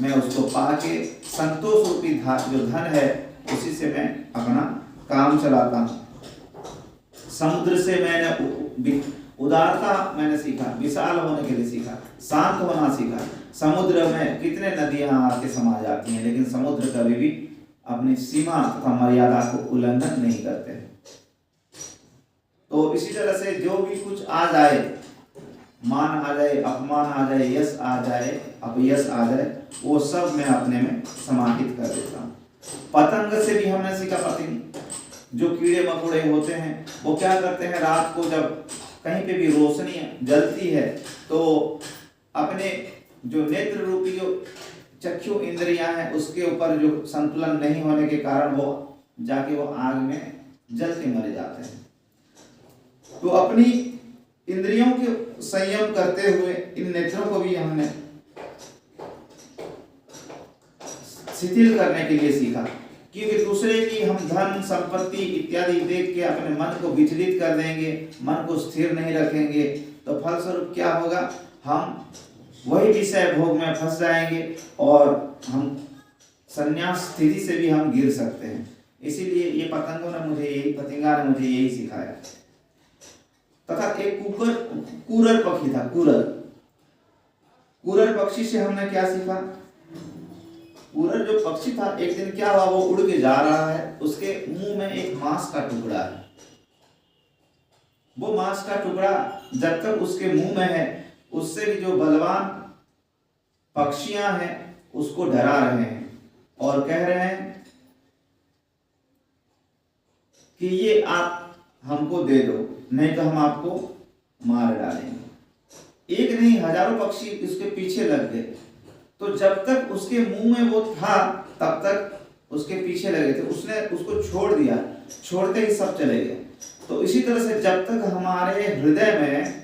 मैं उसको पाके संतोष रूपी जो धन है उसी से मैं अपना काम चलाता हूँ। समुद्र से मैंने उदारता मैंने सीखा, विशाल होने के लिए सीखा, शांत होना सीखा। समुद्र में कितने नदियां आके समा जाती हैं, लेकिन समुद्र कभी भी अपनी सीमा तथा मर्यादा को उल्लंघन नहीं करते हैं। तो इसी तरह से जो भी कुछ आ जाए, मान आ जाए, अपमान आ जाए, यश आ जाए, अपयश आ जाए, वो सब मैं अपने में समाहित कर देता हूँ। पतंग से भी हमने सीखा, पतंग जो कीड़े मकोड़े होते हैं वो क्या करते हैं, रात को जब कहीं पे भी रोशनी जलती है तो अपने जो नेत्र रूपी जो चक्षु इंद्रियां हैं उसके ऊपर जो संतुलन नहीं होने के कारण वो जाके वो आग में जल के मर जाते हैं। तो अपनी इंद्रियों के संयम करते हुए इन नेत्रों को भी हमने शिथिल करने के लिए सीखा, क्योंकि दूसरे की हम धन संपत्ति इत्यादि देख के अपने मन को विचलित कर देंगे, मन को स्थिर नहीं रखेंगे, तो फलस्वरूप क्या होगा, हम वही विषय भोग में फंस जाएंगे और हम संन्यास स्थिति से भी हम गिर सकते हैं। इसीलिए ये पतंगा ने मुझे यही सिखाया। तथा एक कुरर पक्षी था, कुरर पक्षी से हमने क्या सीखा? कुरर जो पक्षी था, एक दिन क्या हुआ, वो उड़ के जा रहा है, उसके मुंह में एक मांस का टुकड़ा है। वो मांस का टुकड़ा जब तक उसके मुंह में है, उससे भी जो बलवान पक्षियां हैं उसको डरा रहे हैं और कह रहे हैं कि ये आप हमको दे दो, नहीं तो हम आपको मार डालेंगे। एक नहीं, हजारों पक्षी उसके पीछे लग गए। तो जब तक उसके मुंह में वो था तब तक उसके पीछे लगे थे, उसने उसको छोड़ दिया, छोड़ते ही सब चले गए। तो इसी तरह से जब तक हमारे हृदय में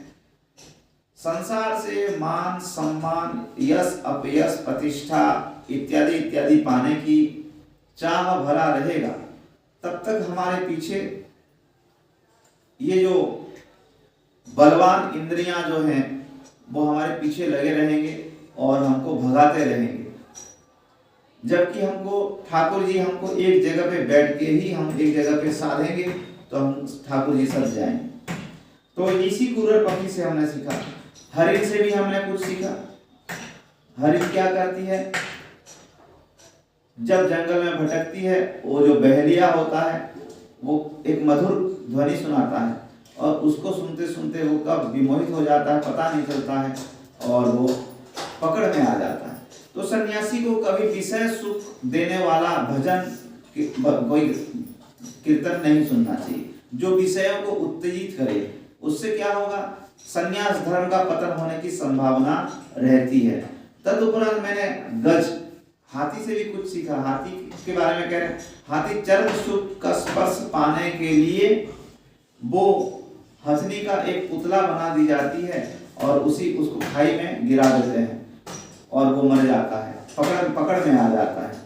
संसार से मान सम्मान, यश अपयश, प्रतिष्ठा इत्यादि इत्यादि पाने की चाह भरा रहेगा, तब तक हमारे पीछे ये जो बलवान इंद्रियां जो हैं वो हमारे पीछे लगे रहेंगे और हमको भगाते रहेंगे। जबकि हमको ठाकुर जी हमको एक जगह पे बैठ के ही हम एक जगह पे साधेंगे तो हम ठाकुर जी सब जाएंगे। तो इसी कुरर पक्षी से हमने सीखा। हरिण से भी हमने कुछ सीखा। हरिण क्या करती है? जब जंगल में भटकती है, वो जो बहेलिया होता है वो एक मधुर ध्वनि सुनाता है और उसको सुनते सुनते वो कब विमोहित हो जाता है पता नहीं चलता है और वो पकड़ में आ जाता है। तो सन्यासी को कभी विषय सुख देने वाला भजन कोई कीर्तन नहीं सुनना चाहिए जो विषयों को उत्तेजित करे। उससे क्या होगा? सन्यास धर्म का पतन होने की संभावना रहती है। तदुपरांत मैंने गज, हाथी से भी कुछ सीखा। हाथी के बारे में कह रहे हैं, हाथी चर्म सुख का स्पर्श पाने के लिए वो हंसनी का एक पुतला बना दी जाती है और उसको खाई में गिरा देते हैं और वो मर जाता है, पकड़ में आ जाता है।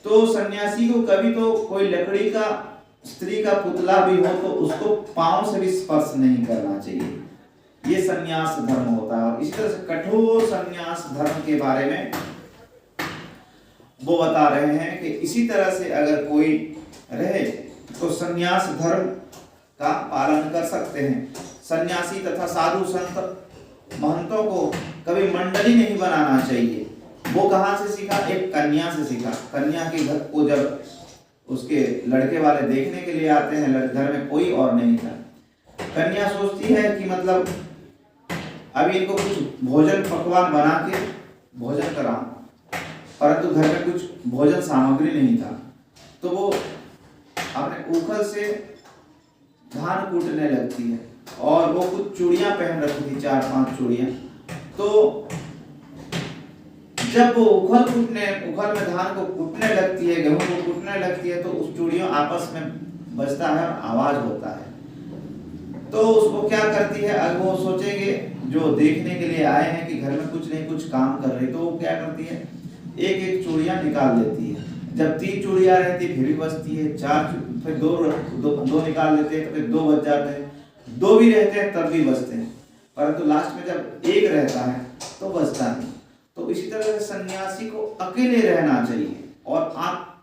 तो सन्यासी को कभी तो कोई लकड़ी का स्त्री का पुतला भी हो तो उसको पांव से भी स्पर्श नहीं करना चाहिए। ये सन्यास धर्म होता है। और इसी तरह से कठोर सन्यास धर्म के बारे में वो बता रहे हैं कि इसी तरह से अगर कोई रहे तो सन्यास धर्म का पालन कर सकते हैं। सन्यासी तथा साधु संत महंतों को कभी मंडली नहीं बनाना चाहिए। वो कहाँ से सीखा? एक कन्या से सीखा। कन्या के घर को जब उसके लड़के वाले देखने के लिए आते हैं, घर में कोई और नहीं था। कन्या सोचती है कि मतलब अभी इनको कुछ भोजन पकवान बना के भोजन कराऊं, परंतु घर में कुछ भोजन सामग्री नहीं था। तो वो अपने उखल से धान कूटने लगती है और वो कुछ चूड़ियां पहन रखी थी, 4-5 चूड़ियां। तो जब वो उखल में धान को कूटने लगती है, गेहूं को कूटने लगती है, तो उस चूड़ियों आपस में बजता है और आवाज होता है। तो उसको क्या करती है? अगर वो सोचेंगे जो देखने के लिए आए हैं कि घर में कुछ नहीं कुछ काम कर रही, तो वो क्या करती है? एक एक चूड़ियां निकाल लेती है। जब 3 चूड़ियां रहती फिर भी बजती है, 4 फिर 2 निकाल लेते हैं तो फिर 2 बज जाते हैं, 2 भी रहते हैं तब भी बजते हैं, परंतु लास्ट में जब 1 रहता है तो बजता नहीं। तो इसी तरह से सन्यासी को अकेले रहना चाहिए और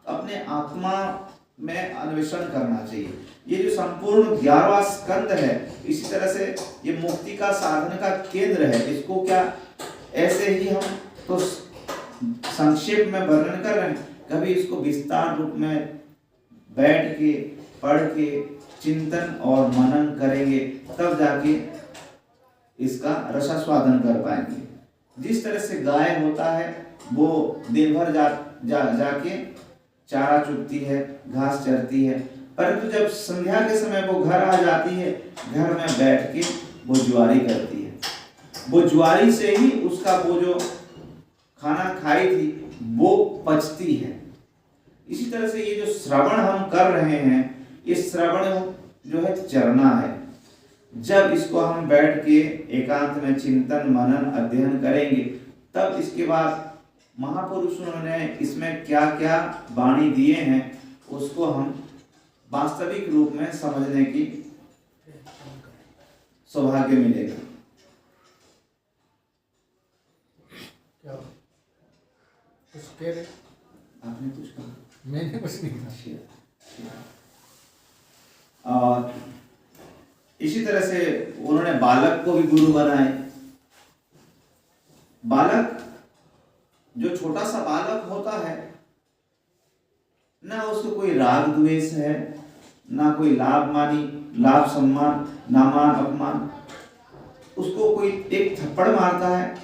अपने आत्मा में अन्वेषण करना चाहिए। ये जो संपूर्ण 11वां स्कंद है, इसी तरह से ये मुक्ति का साधन का केंद्र है। इसको क्या ऐसे ही हम तो संक्षेप में वर्णन कर रहे हैं, कभी इसको विस्तार रूप में बैठ के पढ़ के चिंतन और मनन करेंगे तब जाके इसका रसास्वादन कर पाएंगे। जिस तरह से गाय होता है वो दिन भर जाके चारा चुगती है, घास चरती है, परंतु जब संध्या के समय वो घर आ जाती है, घर में बैठ के वो जुआरी करती है। वो जुआरी से ही उसका वो जो खाना खाई थी वो पचती है। इसी तरह से ये जो श्रवण हम कर रहे हैं, ये श्रवण जो है चरना है। जब इसको हम बैठ के एकांत में चिंतन मनन अध्ययन करेंगे तब इसके बाद महापुरुषों ने इसमें क्या क्या वाणी दिए हैं उसको हम वास्तविक रूप में समझने की सौभाग्य मिलेगा। क्या कुछ कह रहे? आपने कुछ कहा? मैंने कुछ नहीं कहा। और इसी तरह से उन्होंने बालक को भी गुरु बनाए। बालक, जो छोटा सा बालक होता है ना, उसको कोई राग द्वेष है, ना कोई लाभ सम्मान, ना मान अपमान। उसको कोई एक थप्पड़ मारता है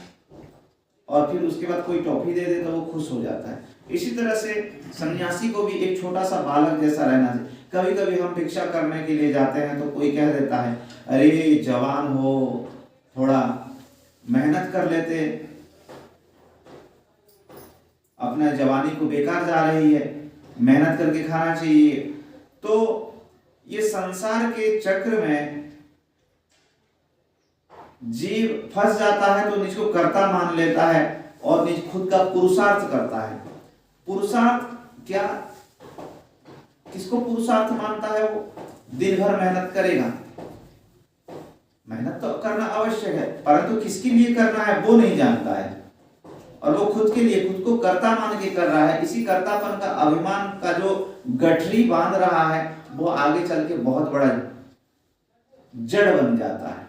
और फिर उसके बाद कोई टॉफी दे दे तो वो खुश हो जाता है। इसी तरह से सन्यासी को भी एक छोटा सा बालक जैसा रहना चाहिए। कभी कभी हम भिक्षा करने के लिए जाते हैं तो कोई कह देता है, अरे जवान हो, थोड़ा मेहनत कर लेते, अपना जवानी को बेकार जा रही है, मेहनत करके खाना चाहिए। तो ये संसार के चक्र में जीव फंस जाता है तो निज को कर्ता मान लेता है और निज खुद का पुरुषार्थ करता है। पुरुषार्थ क्या, किसको पुरुषार्थ मानता है? वो दिन भर मेहनत करेगा, मेहनत तो करना आवश्यक है, परंतु किसके लिए करना है वो नहीं जानता है, और वो खुद के लिए, खुद को कर्ता मान के कर रहा है। इसी कर्तापन का, अभिमान का जो गठरी बांध रहा है वो आगे चल के बहुत बड़ा जड़ बन जाता है।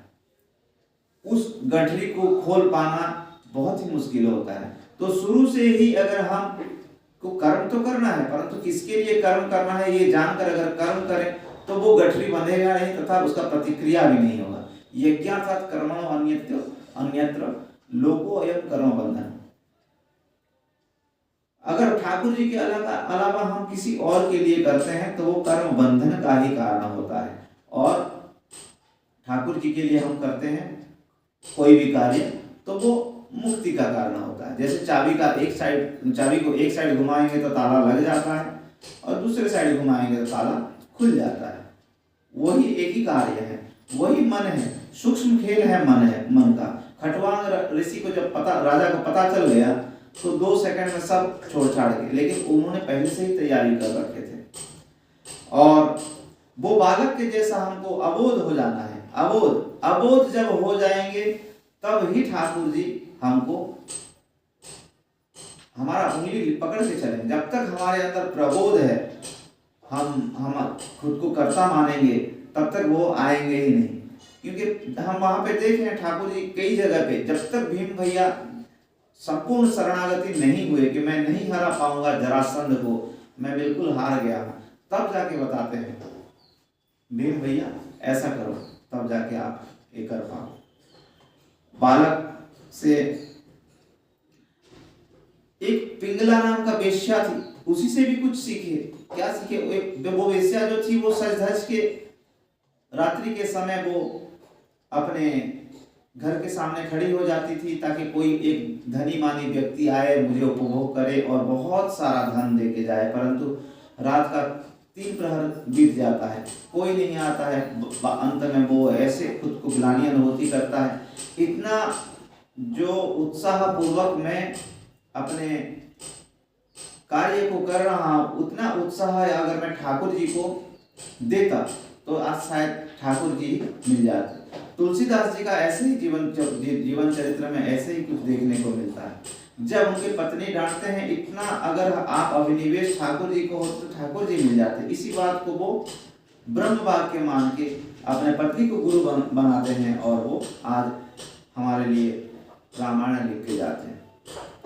उस गठरी को खोल पाना बहुत ही मुश्किल होता है। तो शुरू से ही अगर हम को कर्म तो करना है, परंतु किसके लिए कर्म करना है ये जानकर अगर कर्म करें तो वो गठरी बंधेगा नहीं तथा उसका प्रतिक्रिया भी नहीं होगा। यज्ञार्थात् कर्मणो अन्यत्र लोको अयं कर्म बंधन। अगर ठाकुर जी के अलावा हम किसी और के लिए करते हैं तो वो कर्म बंधन का ही कारण होता है, और ठाकुर जी के लिए हम करते हैं कोई भी कार्य तो वो मुक्ति का कारण होता है। जैसे चाबी को एक साइड घुमाएंगे तो ताला लग जाता है और दूसरे साइड घुमाएंगे तो ताला खुल जाता है। वही एक ही कार्य है, वही मन है, सूक्ष्म खेल है मन का। खटवांग ऋषि को जब राजा को पता चल गया तो 2 सेकंड में सब छोड़ छाड़ के, लेकिन उन्होंने पहले से ही तैयारी कर रखे थे। और वो बालक के जैसा हमको अबोध हो जाना है। अबोध जब हो जाएंगे तब ही ठाकुर जी हमको हमारा उंगली पकड़ के चलेंगे। जब तक हमारे अंदर प्रबोध है, हम खुद को कर्ता मानेंगे, तब तक वो आएंगे ही नहीं। क्योंकि हम वहां पे देख रहे हैं ठाकुर जी कई जगह पे, जब तक भीम भैया संपूर्ण शरणागति नहीं हुए कि मैं नहीं हरा पाऊंगा जरासंध को, मैं बिल्कुल हार गया, तब जाके बताते हैं भीम भैया ऐसा करो, तब जाके आप ये कर पाओ। बालक से एक पिंगला नाम का वेश्या थी, उसी से भी कुछ सीखे। क्या सीखे? वो वेश्या जो थी वो सज धज के रात्रि के समय वो अपने घर के सामने खड़ी हो जाती थी ताकि कोई एक धनी मानी व्यक्ति आए, मुझे उपभोग करे और बहुत सारा धन दे के जाए। परंतु रात का 3 प्रहर बीत जाता है, कोई नहीं आता है। अंत में वो ऐसे खुद को ग्लानि अनुभूति करता है, इतना जो उत्साह पूर्वक मैं अपने कार्य को कर रहा हूं, उतना उत्साह अगर मैं ठाकुर जी को देता तो आज शायद ठाकुर जी मिल जाते। तुलसीदास जी का ऐसे ही जीवन चरित्र में ऐसे ही कुछ देखने को मिलता है। जब उनके पत्नी डांटते हैं, इतना अगर आप अभिनिवेश ठाकुर जी को हो तो ठाकुर जी मिल जाते। इसी बात को वो ब्रह्म वाक्य मान के अपने पत्नी को गुरु बनाते हैं और वो आज हमारे लिए रामायण लिख के जाते हैं।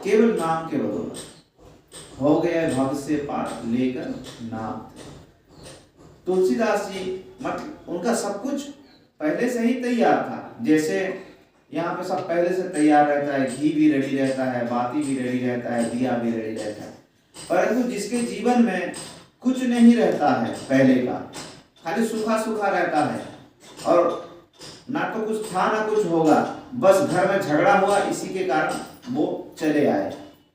केवल नाम के बदौलत हो गए भव से पार लेकर नाम। तुलसीदास जी मतलब उनका सब कुछ पहले से ही तैयार था। जैसे यहाँ पे सब पहले से तैयार रहता है, घी भी रेडी रहता है, बाती भी रेडी रहता है, दिया भी रेडी रहता है। परंतु जिसके जीवन में कुछ नहीं रहता है पहले का, खाली सूखा सूखा रहता है और ना तो कुछ था ना कुछ होगा, बस घर में झगड़ा हुआ, इसी के कारण वो चले आए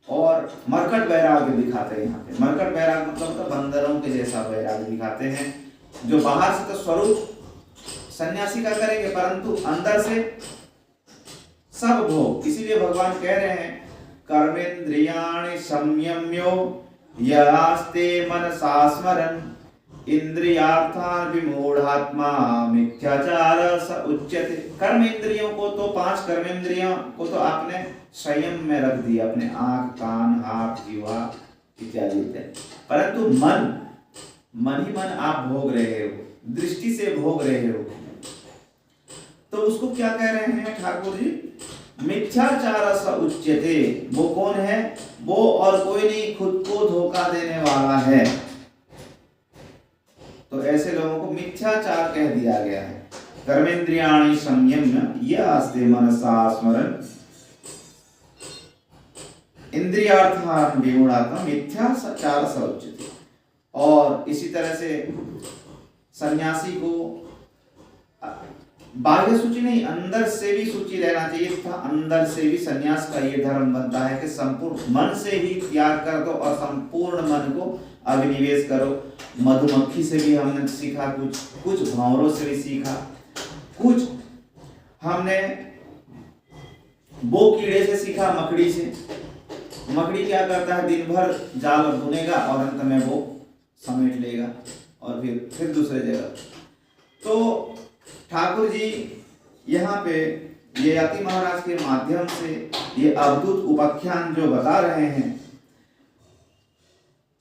और मरकट वैराग्य दिखाते हैं। यहाँ पे मरकट वैराग्य मतलब तो बंदरों के जैसा वैराग्य दिखाते हैं, जो बाहर से तो स्वरूप सन्यासी का करेंगे परंतु अंदर से सब भोग। इसीलिए भगवान कह रहे हैं कर्मेंद्रियाणि संयम्यो यास्ते मनसा स्मरन् इंद्रियार्थान् विमूढ़ात्मा मिथ्याचार स उच्यते। कर्म इंद्रियों को तो 5 कर्मेंद्रियों को तो आपने संयम में रख दिया, अपने आंख, कान, हाथ, जीवा इत्यादि इत्यादि, परंतु मन मन ही मन आप भोग रहे हो, दृष्टि से भोग रहे हो, तो उसको क्या कह रहे हैं ठाकुर जी? मिथ्याचार स उच्यते। वो कौन है? वो और कोई नहीं, खुद को धोखा देने वाला है। तो ऐसे लोगों को मिथ्याचार कह दिया गया है। कर्मेंद्रियाणि संयम्य ये आस्ते मनसा स्मरण इंद्रियार्थान विमूढ़ात्मा मिथ्याचार स उच्यते। और इसी तरह से सन्यासी को बाह्य सूची नहीं, अंदर से भी सूची रहना चाहिए था। अंदर से भी सन्यास का ये धर्म बनता है कि संपूर्ण मन से ही त्याग कर दो और संपूर्ण मन को अभिनिवेश करो। मधुमक्खी से भी हमने सीखा, कुछ भंवरों से भी सीखा, कुछ हमने वो कीड़े से सीखा, मकड़ी से। मकड़ी क्या करता है? दिन भर जाल बुनेगा और अंत में वो समेट लेगा और फिर दूसरे जगह। तो ठाकुर जी यहाँ पे ये यति महाराज के माध्यम से ये अवधूत उपाख्यान जो बता रहे हैं,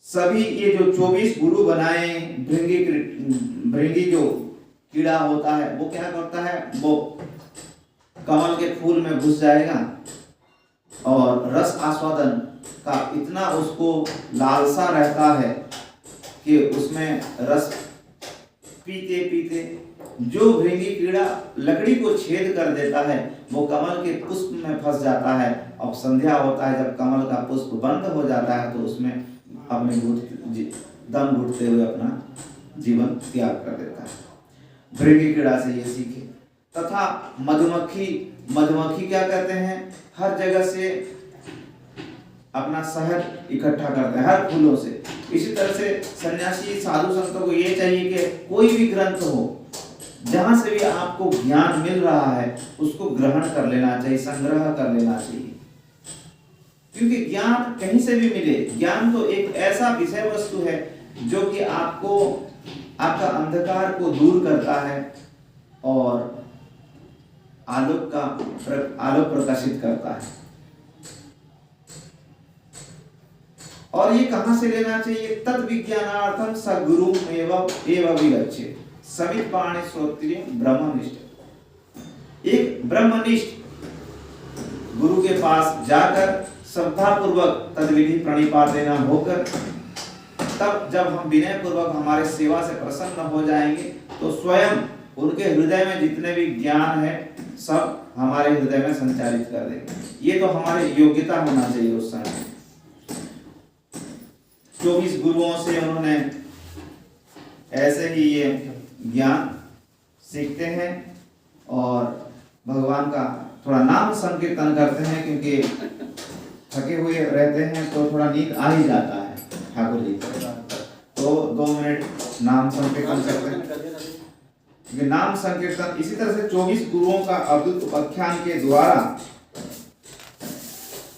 सभी ये जो 24 गुरु बनाए, भृंगी जो कीड़ा होता है वो क्या करता है? वो कमल के फूल में घुस जाएगा और रस आस्वादन का इतना उसको लालसा रहता है कि उसमें रस पीते पीते जो भृंगी कीड़ा लकड़ी को छेद कर देता है वो कमल के पुष्प में फंस जाता है। अब संध्या होता है, जब कमल का पुष्प बंद हो जाता है तो उसमें अपने दम घुटते हुए अपना जीवन त्याग कर देता है। भृंगी कीड़ा से ये सीखे। तथा मधुमक्खी क्या करते हैं? हर जगह से अपना शहद इकट्ठा करते हैं, हर फूलों से। इसी तरह से सन्यासी साधु संतों को ये चाहिए कि कोई भी ग्रंथ हो, जहां से भी आपको ज्ञान मिल रहा है उसको ग्रहण कर लेना चाहिए, संग्रह कर लेना चाहिए। क्योंकि ज्ञान कहीं से भी मिले, ज्ञान तो एक ऐसा विषय वस्तु है जो कि आपको आपका अंधकार को दूर करता है और आलोक प्रकाशित करता है। और ये कहां से लेना चाहिए? तद विज्ञानार्थम सगुरु एवं विगच्छेत् समित पाणी श्रोत्रिय ब्रह्मनिष्ठ। एक ब्रह्मनिष्ठ गुरु के पास जाकर श्रद्धा पूर्वक तद्विधि प्रणिपातेन होकर, तब जब हम विनय पूर्वक हमारे सेवा से प्रसन्न हो जाएंगे तो स्वयं उनके हृदय में जितने भी ज्ञान है सब हमारे हृदय में संचारित कर देंगे। ये तो हमारी योग्यता होना चाहिए उस समय। 24 गुरुओं से उन्होंने ऐसे ही ये ज्ञान सीखते हैं और भगवान का थोड़ा नाम संकीर्तन करते हैं, क्योंकि थके हुए रहते हैं तो थोड़ा नींद आ ही जाता है ठाकुर जी। तो 2 मिनट नाम संकीर्तन करते हैं। नाम संकीर्तन इसी तरह से 24 गुरुओं का अवधूत उपाख्यान के द्वारा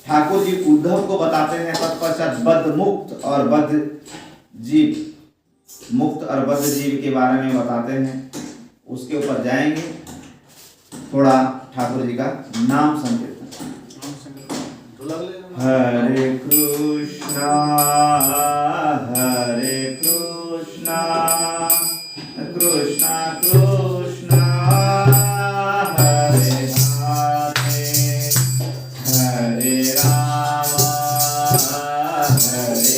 ठाकुर जी उद्धव को बताते हैं। तत्पश्चात बद्ध मुक्त और बद्ध जीव, मुक्त और बद्ध जीव के बारे में बताते हैं। उसके ऊपर जाएंगे थोड़ा ठाकुर जी का नाम संकीर्तन। हरे कृष्णा कृष्णा कृष्णा हरे हरे हरे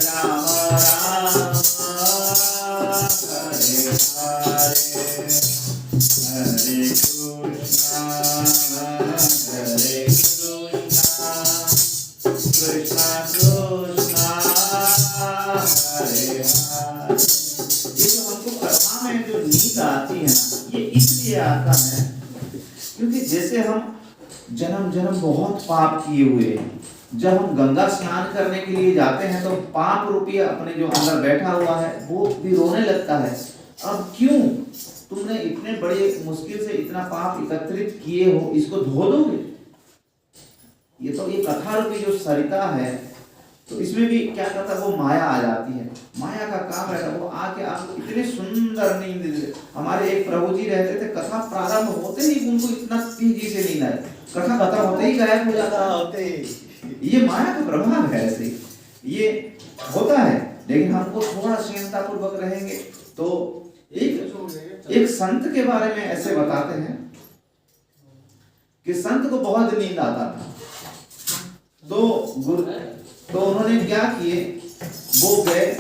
राम राम राम हरे हरे हरे कृष्णा कृष्णा कृष्णा हरे हरे। ये जो हमको कथा में जो नींद आती है ना, ये इसलिए आता है क्योंकि जैसे हम जन्म जन्म बहुत पाप किए हुए हैं। जब हम गंगा स्नान करने के लिए जाते हैं तो पाप रूपी अपने जो अंदर बैठा हुआ है वो भी रोने लगता है। अब क्यों तुमने इतने बड़े मुश्किल से इतना पाप एकत्रित किए हो, इसको धो दोगे? ये तो ये कथा रूपी जो सरिता है, तो इसमें भी क्या करता है, वो माया आ जाती है। माया का काम रहता है, वो आके आपको इतने सुंदर नींद देते। हमारे एक प्रभु जी रहते थे, कथा प्रारंभ होते ही उनको इतना तेजी से नींद आए, कथा खत्म होते ही गायब हो जाता होते। ये माया का प्रभाव है। ऐसे ये होता है, लेकिन हमको थोड़ा सहनता पूर्वक रहेंगे तो एक संत के बारे में ऐसे बताते हैं कि संत को बहुत नींद आता था, तो उन्होंने क्या किए, वो गए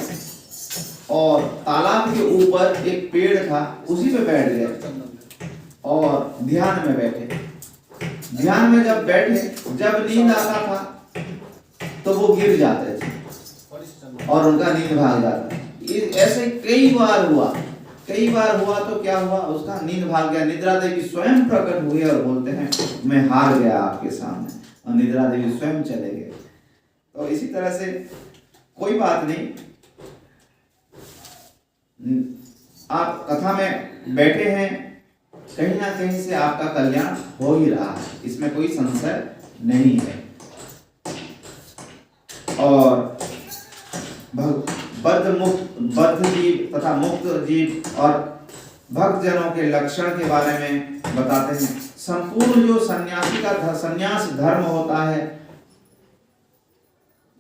और तालाब के ऊपर एक पेड़ था, उसी पे बैठ गए और ध्यान में बैठे। ध्यान में जब बैठे, जब नींद आता था तो वो गिर जाते थे और उनका नींद भाग जाता। ऐसे कई बार हुआ तो क्या हुआ, उसका नींद भाग गया। निद्रा देवी स्वयं प्रकट हुए और बोलते हैं मैं हार गया आपके सामने, और निद्रा देवी स्वयं चले गए। तो इसी तरह से कोई बात नहीं, आप कथा में बैठे हैं, कहीं ना कहीं से आपका कल्याण हो ही रहा है, इसमें कोई संशय नहीं है। और बद्ध जीव तथा मुक्त जीव और भक्त जनों के लक्षण के बारे में बताते हैं। संपूर्ण जो सन्यासी का सन्यास धर्म होता है,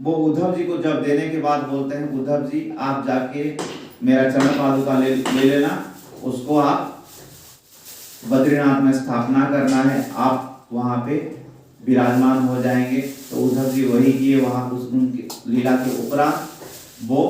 वो उद्धव जी को जब देने के बाद बोलते हैं उद्धव जी आप जाके मेरा चरण पादुका ले लेना, उसको आप बद्रीनाथ में स्थापना करना है, आप वहां पे विराजमान हो जाएंगे। तो उद्धव जी वही किए, वहां उनकी लीला के उपरांत वो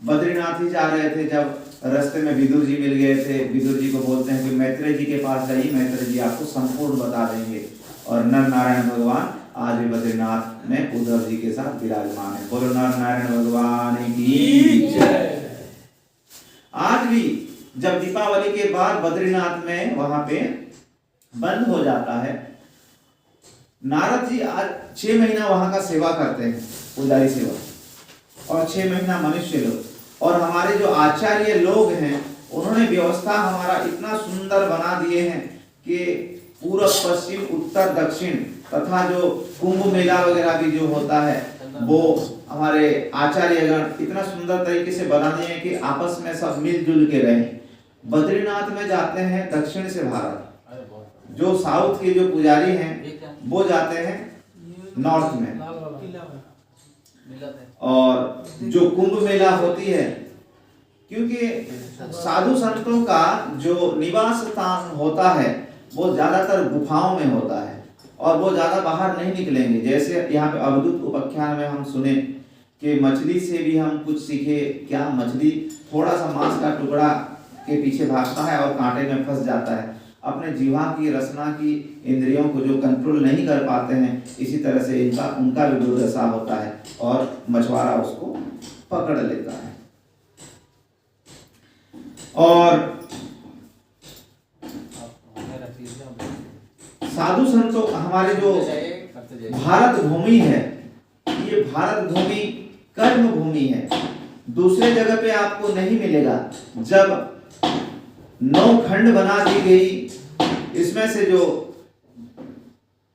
बद्रीनाथ ही जा रहे थे, जब रास्ते में विदुर जी मिल गए थे। विदुर जी को बोलते हैं कि मैत्रेय जी के पास जाइए, मैत्रेय जी आपको संपूर्ण बता देंगे। और नर नारायण भगवान आज भी बद्रीनाथ में उद्धव जी के साथ विराजमान है। बोलो नर नारायण भगवान की जय। आज भी जब दीपावली के बाद बद्रीनाथ में वहां पे बंद हो जाता है, नारद जी आज 6 महीना वहां का सेवा करते हैं, पुजारी सेवा, और 6 महीना मनुष्य लोग। और हमारे जो आचार्य लोग हैं, उन्होंने व्यवस्था हमारा इतना सुंदर बना दिए हैं कि पूर्व पश्चिम उत्तर दक्षिण तथा जो कुंभ मेला वगैरह भी जो होता है, वो हमारे आचार्यगण इतना सुंदर तरीके से बना दिए हैं कि आपस में सब मिलजुल के रहें। बद्रीनाथ में जाते हैं दक्षिण से भारत, जो साउथ के जो पुजारी हैं वो जाते हैं नॉर्थ में, और जो कुंभ मेला होती है, क्योंकि साधु संतों का जो निवास स्थान होता है वो ज्यादातर गुफाओं में होता है और वो ज्यादा बाहर नहीं निकलेंगे। जैसे यहाँ पे अवधूत उपाख्यान में हम सुने कि मछली से भी हम कुछ सीखे, क्या मछली थोड़ा सा मांस का टुकड़ा के पीछे भागता है और कांटे में फंस जाता है, अपने जीवा की रसना की इंद्रियों को जो कंट्रोल नहीं कर पाते हैं, इसी तरह से उनका भी दुर्दशा होता है और मछुआरा उसको पकड़ लेता है। और साधु संतों हमारे जो भारत भूमि है, ये भारत भूमि कर्म भूमि है, दूसरे जगह पे आपको नहीं मिलेगा। जब 9 खंड बना दी गई, इसमें से जो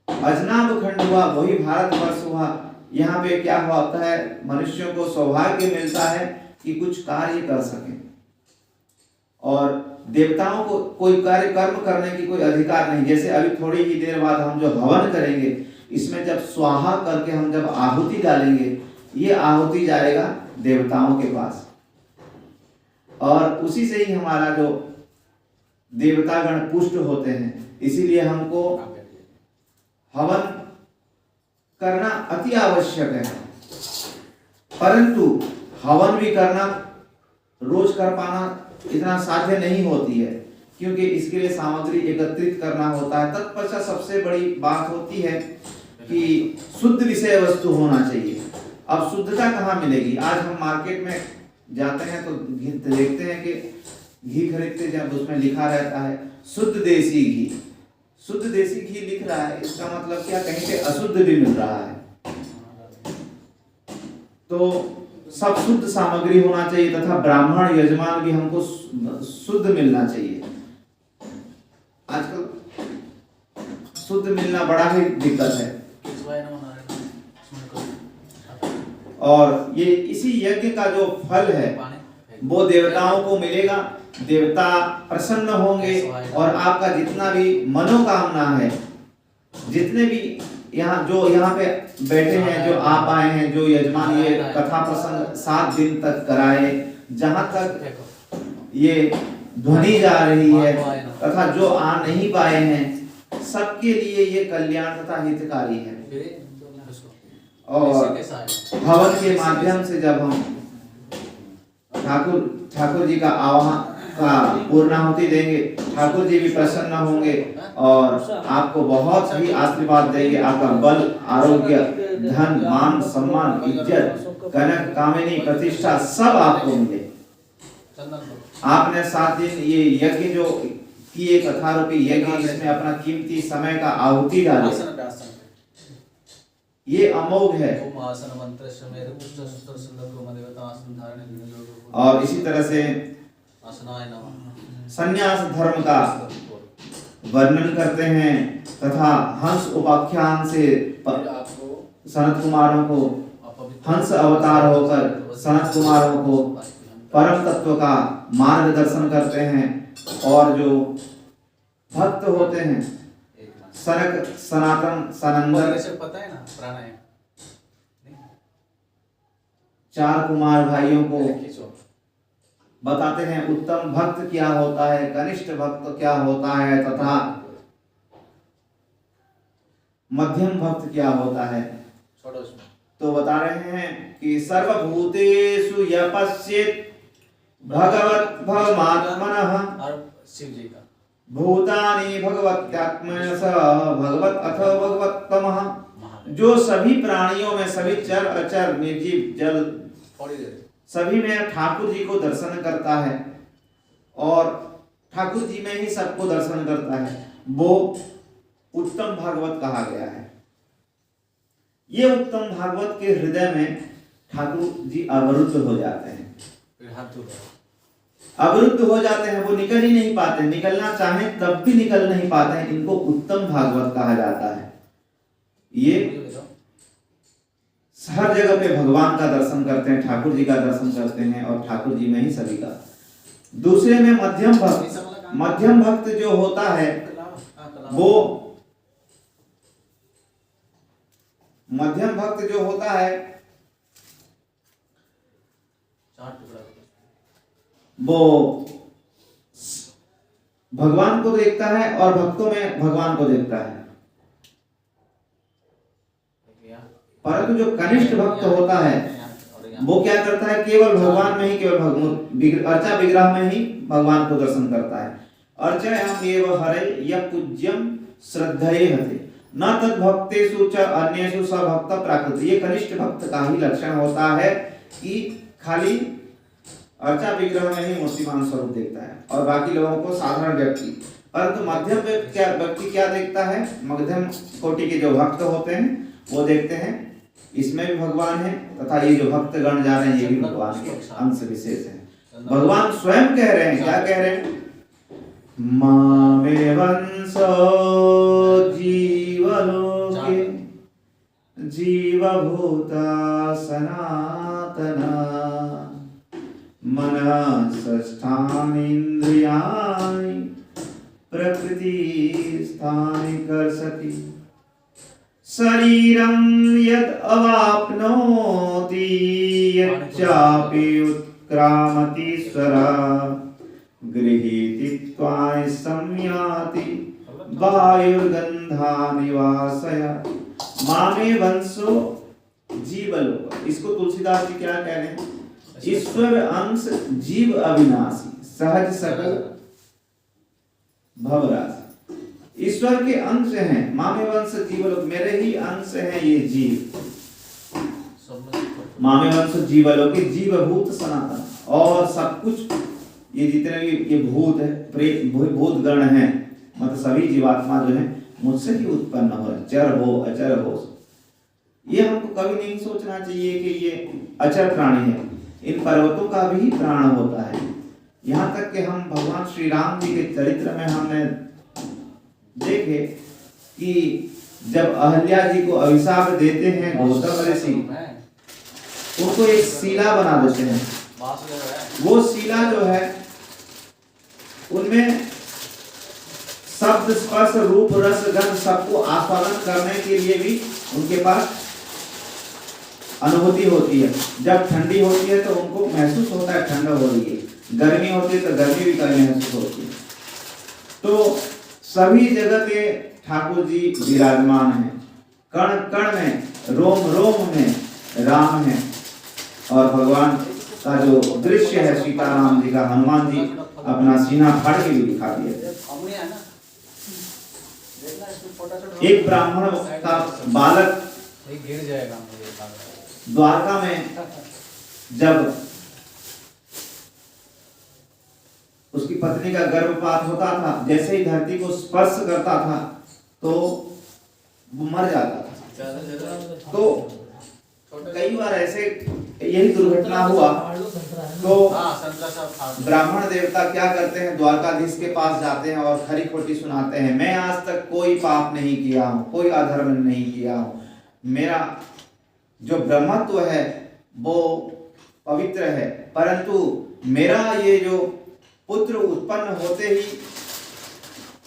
अजनाब खंड हुआ वही भारतवर्ष हुआ। यहाँ पे क्या हुआ होता है, मनुष्यों को सौभाग्य मिलता है कि कुछ कार्य कर सके, और देवताओं को कोई कार्य कर्म करने की कोई अधिकार नहीं। जैसे अभी थोड़ी ही देर बाद हम जो हवन करेंगे, इसमें जब स्वाहा करके हम जब आहुति डालेंगे, ये आहुति जाएगा देवताओं के पास, और उसी से ही हमारा जो देवतागण पुष्ट होते हैं। इसीलिए हमको हवन करना अति आवश्यक है, परंतु हवन भी करना रोज कर पाना इतना साध्य नहीं होती है, क्योंकि इसके लिए सामग्री एकत्रित करना होता है। तत्पश्चात सबसे बड़ी बात होती है कि शुद्ध विषय वस्तु होना चाहिए। अब शुद्धता कहाँ मिलेगी? आज हम मार्केट में जाते हैं तो देखते हैं कि घी खरीदते जब उसमें लिखा रहता है शुद्ध देसी घी। शुद्ध देसी घी लिख रहा है, इसका मतलब क्या, कहीं पे अशुद्ध भी मिल रहा है। तो सब शुद्ध सामग्री होना चाहिए, तथा ब्राह्मण यजमान भी हमको शुद्ध मिलना चाहिए। आजकल शुद्ध मिलना बड़ा ही दिक्कत है, और ये इसी यज्ञ का जो फल है वो देवताओं को मिलेगा। देवता प्रसन्न होंगे और आपका जितना भी मनोकामना है, जितने भी यहाँ पे बैठे हैं, जो आप आए हैं, जो यजमान ये कथा प्रसंग 7 दिन तक कराए, जहाँ तक ये ध्वनि जा रही है, तथा जो आ नहीं पाए हैं सबके लिए ये कल्याण तथा हितकारी है। और हवन के माध्यम से जब हम ठाकुर जी का आवाहन का पूर्णाहुति देंगे, ठाकुर जी भी प्रसन्न होंगे और आपको बहुत ही आशीर्वाद देंगे। आपका बल, आरोग्य, धन, मान, सम्मान, इज्जत, कनक, कामिनी, प्रतिष्ठा सब आपको मिले। आपने 7 दिन ये यज्ञ जो किए, कथा रूपी यज्ञ, इसमें अपना कीमती समय का आहुति डाले, ये अमोघ है। और इसी तरह से संन्यास धर्म का वर्णन करते हैं तथा हंस उपाख्यान से सनत कुमारों को, हंस अवतार होकर सनत कुमारों को परम तत्व का मार्गदर्शन करते हैं। और जो भक्त होते हैं, सनक, सनातन, सनंदन, पता है ना प्राणायाम, 4 कुमार भाइयों को बताते हैं उत्तम भक्त क्या होता है, कनिष्ठ भक्त क्या होता है तथा मध्यम भक्त क्या होता है। तो बता रहे हैं कि सर्वभूतेषु यः पश्येत् भगवत् भवमात्मनः, शिव जी का भूतानि भगवत्यात्मनः स भगवत् अथ भगवत्तमः, जो सभी प्राणियों में, सभी चर अचर, निर्जीव, जल, सभी में ठाकुर जी को दर्शन करता है और ठाकुर जी में ही सबको दर्शन करता है, वो उत्तम भागवत कहा गया है। ये उत्तम भागवत के हृदय में ठाकुर जी अवरुद्ध हो जाते हैं, अवरुद्ध हो जाते हैं, वो निकल ही नहीं पाते, निकलना चाहें तब भी निकल नहीं पाते हैं। इनको उत्तम भागवत कहा जाता है। ये हर जगह पे भगवान का दर्शन करते हैं, ठाकुर जी का दर्शन करते हैं और ठाकुर जी में ही सभी का। दूसरे में मध्यम भक्त, मध्यम भक्त जो होता है वो, मध्यम भक्त जो होता है वो भगवान को देखता है और भक्तों में भगवान को देखता है। परंतु जो कनिष्ठ भक्त होता है वो क्या करता है, केवल भगवान में ही, केवल अर्चा विग्रह में ही भगवान को दर्शन करता है। अर्चयाम एव हरे यः पूज्यम श्रद्धये हते न तद भक्तेषु च अन्येषु स भक्त प्राकृत। ये कनिष्ठ भक्त का ही लक्षण होता है कि खाली अर्चा विग्रह में ही मूर्तिमान स्वरूप देखता है और बाकी लोगों को साधारण व्यक्ति। परंतु मध्यम व्यक्ति क्या देखता है, मध्यम कोटि के जो भक्त होते हैं वो देखते हैं इसमें भी भगवान है तथा ये जो भक्त गण जा रहे हैं ये भी भगवान के अंश विशेष है। भगवान स्वयं कह रहे हैं, क्या कह रहे हैं, मामेवंसो जीवलोके जीवभूता सनातना मनः षष्ठानि इंद्रियाणि प्रकृति स्थानि कर्षति शरीरं यद् अवाप्नोति यच्चापि उत्क्रामतीश्वरा गृहीति त्वानि संयाति वायुर्गन्धानि वासय मामे वंशो जीवलोक। इसको तुलसीदास जी क्या कह रहे हैं, ईश्वर अंश जीव अविनाशी सहज सकल भवराशि। ईश्वर के अंश हैं, मामे वंश जीवलोक, मेरे ही अंश हैं ये जीव। मामे वंश जीवलोक, जीवभूत सनातन, और सब कुछ ये जितने भी ये भूत है, भूत गण हैं, मतलब सभी जीवात्मा जो है मुझसे ही उत्पन्न हो, चर हो अचर हो। ये हमको कभी नहीं सोचना चाहिए कि ये अचर प्राणी है, इन पर्वतों का भी प्राण होता है। यहाँ तक कि हम भगवान श्री राम जी के चरित्र में हमने देखे कि जब अहल्या जी को अभिशाप देते हैं गौतम ऋषि, उनको एक शिला बना देते हैं। वो शिला जो है उनमें शब्द स्पर्श रूप रस गंध सबको आस्वादन करने के लिए भी उनके पास अनुभूति होती है। जब ठंडी होती है तो उनको महसूस होता है ठंडा हो रही है, गर्मी होती है तो गर्मी भी कहीं महसूस होती है। तो सभी जगह पे ठाकुर जी विराजमान हैं, कण कण में, रोम रोम में राम है। और भगवान का जो दृश्य है सीताराम जी का, हनुमान जी अपना सीना फाड़ के भी दिखा दिया। एक ब्राह्मण का बालक गिर जाएगा द्वारका में जब उसकी पत्नी का गर्भपात होता था, जैसे ही धरती को स्पर्श करता था तो वो मर जाता था। तो कई बार ऐसे यही दुर्घटना हुआ तो ब्राह्मण देवता क्या करते हैं, द्वारकाधीश के पास जाते हैं और खरी खोटी सुनाते हैं, मैं आज तक कोई पाप नहीं किया हूँ, कोई अधर्म नहीं किया हूँ, मेरा जो ब्रह्मत्व है वो पवित्र है, परंतु मेरा ये जो पुत्र उत्पन्न होते ही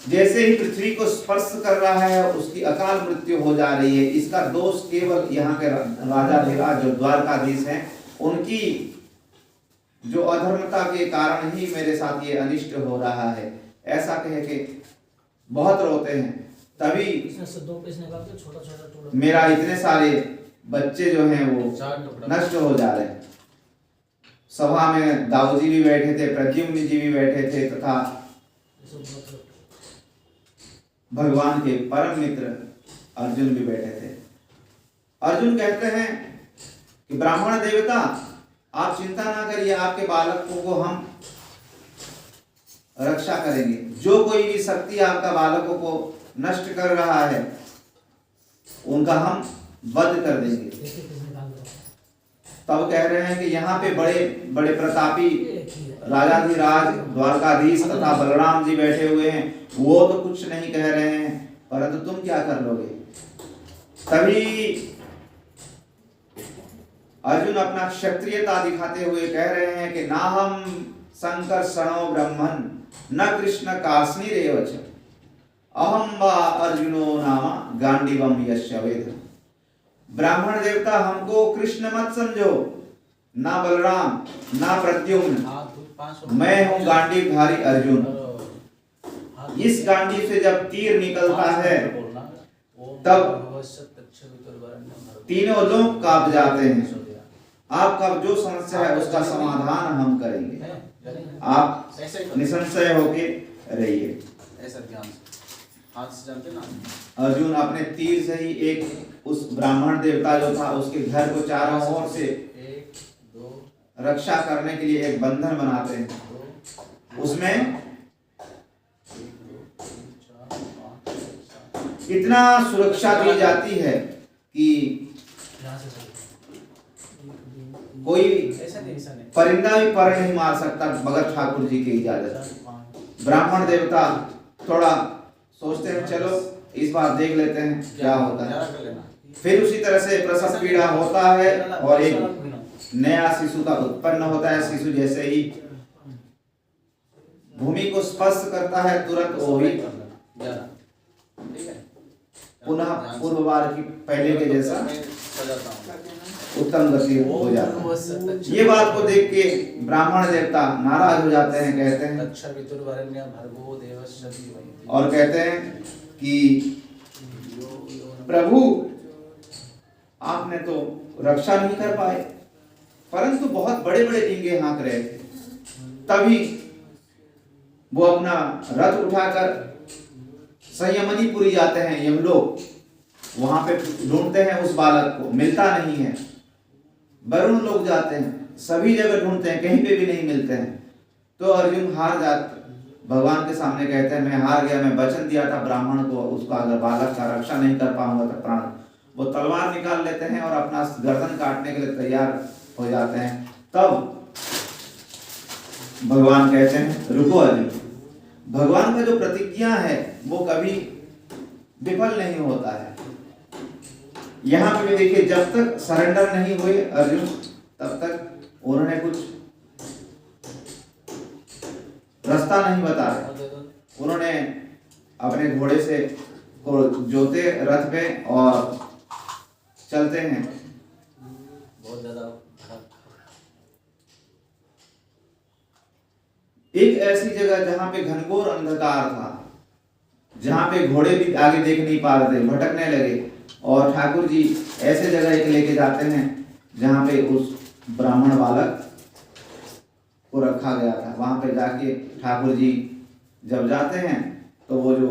जैसे ही पृथ्वी को स्पर्श कर रहा है उसकी अकाल मृत्यु हो जा रही है। इसका दोष केवल यहाँ के राजा धीराज जो द्वारकाधीश हैं उनकी जो अधर्मता के कारण ही मेरे साथ ये अनिष्ट हो रहा है, ऐसा कह के बहुत रोते हैं। तभी मेरा इतने सारे बच्चे जो हैं वो नष्ट हो जा रहे हैं। सभा में दाऊ जी भी बैठे थे, प्रद्युम्न जी भी बैठे थे तथा भगवान के परम मित्र अर्जुन भी बैठे थे। अर्जुन कहते हैं कि ब्राह्मण देवता आप चिंता ना करिए, आपके बालकों को हम रक्षा करेंगे। जो कोई भी शक्ति आपका बालकों को नष्ट कर रहा है उनका हम वध कर देंगे। तब कह रहे हैं कि यहाँ पे बड़े बड़े प्रतापी राजाधिराज द्वारकाधीश तथा बलराम जी बैठे हुए हैं, वो तो कुछ नहीं कह रहे हैं, परंतु तुम क्या कर लोगे। तभी अर्जुन अपना क्षत्रियता दिखाते हुए कह रहे हैं कि ना हम शंकर शरणो ब्रह्मन न कृष्ण कास्निरेव च अहम वा अर्जुनो नामा गांडीवम यस्य वेद। ब्राह्मण देवता हमको कृष्ण मत समझो, ना बलराम ना प्रद्युम्न, मैं हूं गांडीवधारी अर्जुन। इस गांडी से जब तीर निकलता है तब तीनों लोग कांप जाते हैं। आपका जो समस्या है उसका समाधान हम करेंगे, आप निसंशय होके रहिए। अर्जुन अपने तीर से ही एक उस ब्राह्मण देवता जो था उसके घर को चारों ओर से रक्षा करने के लिए एक बंधन बनाते हैं। उसमें इतना सुरक्षा दी जाती है कि कोई परिंदा भी पर नहीं मार सकता बगैर ठाकुर जी की इजाजत। ब्राह्मण देवता थोड़ा सोचते हैं चलो इस बार देख लेते हैं क्या होता है। फिर उसी तरह से प्रसव पीड़ा होता है और एक नया शिशु का उत्पन्न होता है। शिशु जैसे ही भूमि को स्पर्श करता है तुरंत वो ही पुनः पूर्व बार की पहले के जैसा उत्तम गति हो जाता है। ये बात को देख के ब्राह्मण देवता नाराज हो जाते हैं, कहते हैं और कहते हैं कि प्रभु आपने तो रक्षा नहीं कर पाए, परंतु बहुत बड़े बड़े डींगे हाँक रहे थे। तभी वो अपना रथ उठाकर संयमनीपुरी जाते हैं यमलोक, वहां पे ढूंढते हैं उस बालक को, मिलता नहीं है। वरुण लोग जाते हैं, सभी जगह ढूंढते हैं, कहीं पे भी नहीं मिलते हैं। तो अर्जुन हार जाते, भगवान के सामने कहते हैं मैं हार गया, मैं वचन दिया था ब्राह्मण को उसका अगर बालक का रक्षा नहीं कर पाऊंगा तो प्राण। वो तलवार निकाल लेते हैं और अपना गर्दन काटने के लिए तैयार हो जाते हैं। तब भगवान कहते हैं रुको अर्जुन, भगवान का जो प्रतिज्ञा है वो कभी विफल नहीं होता है। यहाँ पे भी देखिए जब तक सरेंडर नहीं हुए अर्जुन तब तक उन्होंने कुछ रास्ता नहीं बताया। उन्होंने अपने घोड़े से को जोते रथ पे और चलते हैं। बहुत ज्यादा भड़क। एक ऐसी जगह जहां पे घनघोर अंधकार था, जहां पे घोड़े भी आगे देख नहीं पा रहे थे, भटकने लगे, और ठाकुर जी ऐसे जगह एक लेके जाते हैं जहां पे उस ब्राह्मण बालक को रखा गया था। वहां पे जाके ठाकुर जी जब जाते हैं तो वो जो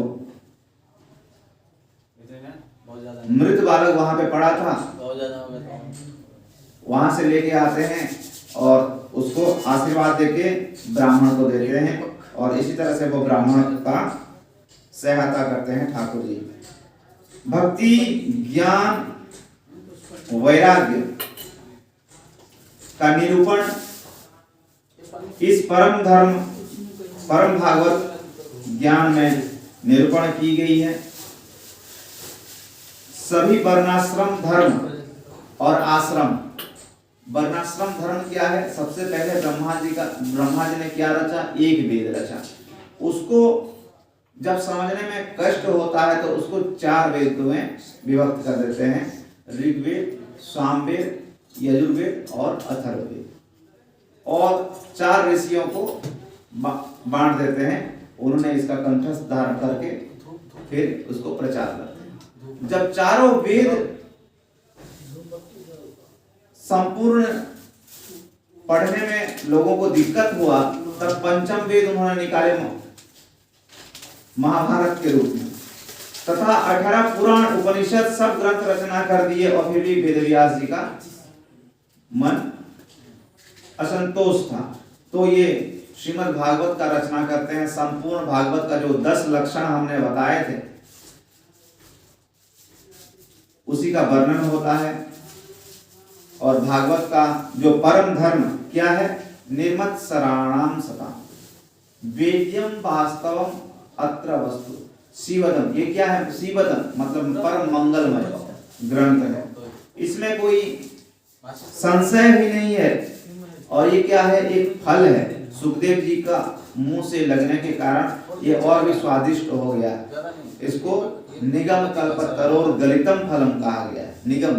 बहुत ज्यादा मृत बालक वहां पे पड़ा था, बहुत ज्यादा हो गया था। वहां से लेके आते हैं और उसको आशीर्वाद देके ब्राह्मण को देते हैं, और इसी तरह से वो ब्राह्मण का सहायता करते हैं ठाकुर जी। भक्ति, ज्ञान, वैराग्य का निरूपण इस परम धर्म, परम भागवत ज्ञान में निरूपण की गई है। सभी वर्णाश्रम धर्म और आश्रम, वर्णाश्रम धर्म क्या है? सबसे पहले ब्रह्मा जी ने क्या रचा? एक वेद रचा। उसको जब समझने में कष्ट होता है तो उसको 4 वेदों में विभक्त कर देते हैं, ऋग्वेद, सामवेद, यजुर्वेद और अथर्ववेद, और 4 ऋषियों को बांट देते हैं। उन्होंने इसका कंठस्थ धारण करके फिर उसको प्रचार करते हैं। जब चारों वेद संपूर्ण पढ़ने में लोगों को दिक्कत हुआ, तब पंचम वेद उन्होंने निकाले महाभारत के रूप में, तथा 18 पुराण, उपनिषद सब ग्रंथ रचना कर दिए, और फिर भी वेदव्यास जी का मन असंतोष था। तो ये श्रीमद् भागवत का रचना करते हैं। संपूर्ण भागवत का जो 10 लक्षण हमने बताए थे उसी का वर्णन होता है। और भागवत का जो परम धर्म क्या है? निर्मत्सराणाम सता वेद्यम वास्तवम अत्र वस्तु शिवदम। ये क्या है? शिवदम मतलब परम मंगलमय ग्रंथ है, इसमें कोई संशय भी नहीं है। और ये क्या है? एक फल है। सुखदेव जी का मुंह से लगने के कारण ये और भी स्वादिष्ट हो गया। इसको निगम कल्पतरोर गलितम फलम कहा गया है। निगम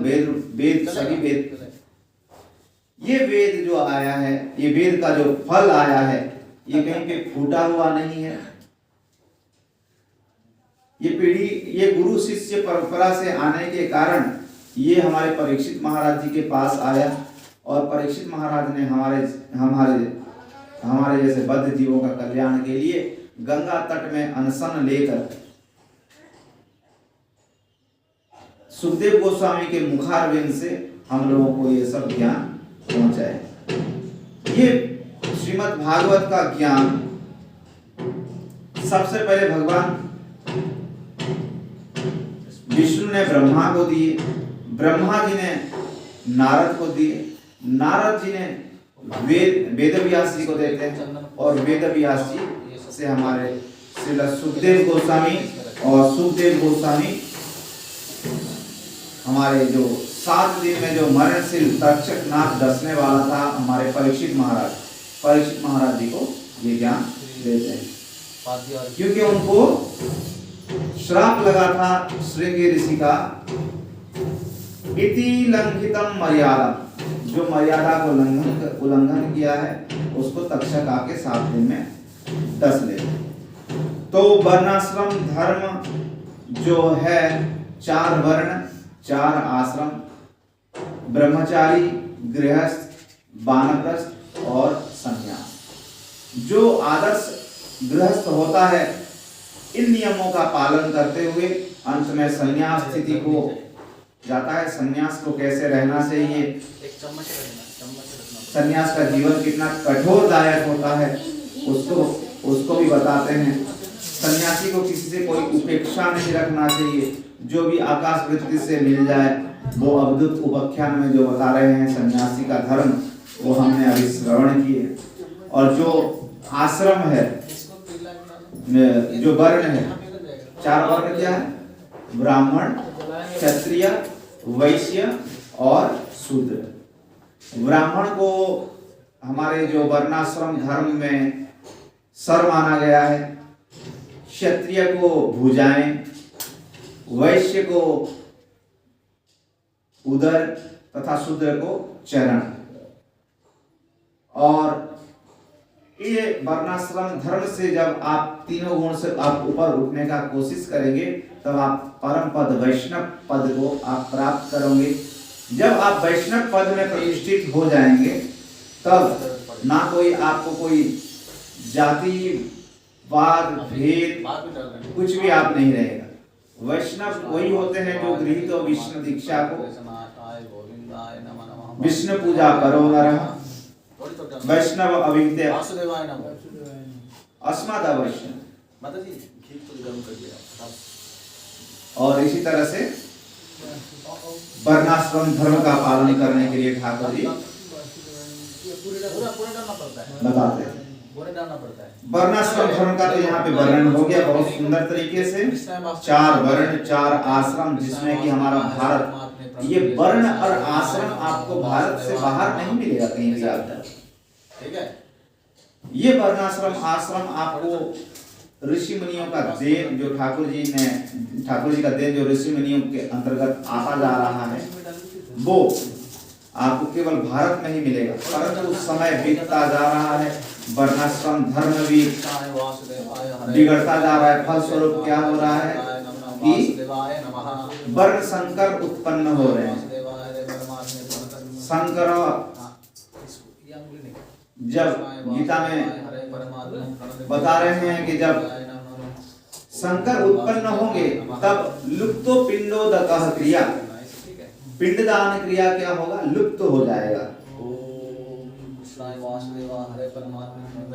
वेद सभी वेद, ये वेद जो आया है, ये वेद का जो फल आया है, ये कहीं पे फूटा हुआ नहीं है। ये पीढ़ी, ये गुरु शिष्य परंपरा से आने के कारण ये हमारे परीक्षित महाराज जी के पास आया, और परीक्षित महाराज ने हमारे जैसे बद्ध जीवों का कल्याण के लिए गंगा तट में अनशन लेकर सुखदेव गोस्वामी के मुखारविंद से हम लोगों को ये सब ज्ञान पहुंचाए। ये श्रीमद् भागवत का ज्ञान सबसे पहले भगवान विष्णु ने ब्रह्मा को दिए, ब्रह्मा जी ने नारद को दिए, नारद जी ने वेदव्यास जी को देते हैं, और वेदव्यास जी से हमारे श्रील सुखदेव गोस्वामी, और सुखदेव गोस्वामी हमारे जो 7 दिन में जो मरणशील तक्षक नाग डसने वाला था, हमारे परीक्षित महाराज जी को ये ज्ञान देते हैं। क्योंकि उनको श्राप लगा था श्रृंगी ऋषि का, इति लंघितम मर्यादा, जो मर्यादा को उल्लंघन किया है उसको तक्षक आके 7 दिन में डस ले। तो वर्णाश्रम धर्म जो है 4 वर्ण, 4 आश्रम, ब्रह्मचारी, गृहस्थ, वानप्रस्थ और संन्यास। जो आदर्श गृहस्थ होता है, इन नियमों का पालन करते हुए अंत में संन्यास स्थिति को जाता है। संन्यास को कैसे रहना चाहिए, संन्यास का जीवन कितना कठोरदायक होता है, उसको भी बताते हैं। सन्यासी को किसी से कोई उपेक्षा नहीं रखना चाहिए, जो भी आकाश वृत्ति से मिल जाए वो अवधूत उपाख्यान में जो बता रहे हैं सन्यासी का धर्म, वो हमने अभी श्रवण किए। और जो आश्रम है, जो वर्ण है, 4 वर्ण क्या है? ब्राह्मण, क्षत्रिय, वैश्य और शूद्र। ब्राह्मण को हमारे जो वर्णाश्रम धर्म में सर माना गया है, क्षत्रिय को भुजाएं, वैश्य को उदर तथा शूद्र को चरण। और ये वर्णाश्रम धर्म से जब आप तीनों गुण से आप ऊपर उठने का कोशिश करेंगे तब आप परम पद वैष्णव पद को आप प्राप्त करोगे। जब आप वैष्णव पद में प्रतिष्ठित हो जाएंगे तब ना कोई आपको कोई जाति वाद भेद कुछ भी आप नहीं रहेगा। वैष्णव वही होते हैं जो गृहीत और विष्णु दीक्षा को विष्णु पूजा करो नरः वैष्णव अभिहिते अस्मद वैष्णव। और इसी तरह से वर्णाश्रम धर्म का पालन करने के लिए ठाकुर जी बताते हैं। वर्णाश्रम धर्म का तो यहाँ पे वर्णन हो गया बहुत सुंदर तरीके से। 4 वर्ण 4 आश्रम जिसमें कि हमारा भारत, ये वर्ण और आश्रम आपको भारत से बाहर नहीं मिलेगा कहीं भी आप। ठीक है, ये वर्णाश्रम आश्रम आपको ऋषि मुनियों का देन जो ठाकुर जी का देन जो ऋषि मुनियों के अंतर्गत आता जा रहा है वो आपको केवल भारत में ही मिलेगा। परंतु समय बीतता जा रहा है, वर्णाश्रम धर्म भी बिगड़ता जा रहा है। फलस्वरूप क्या हो रहा है कि वर्ण संकर उत्पन्न हो रहे हैं। संकर जब गीता में बता रहे हैं कि जब संकर उत्पन्न होंगे तब लुप्तो पिंडोदकः क्रिया, पिंडदान क्रिया क्या होगा, लुप्त हो जाएगा।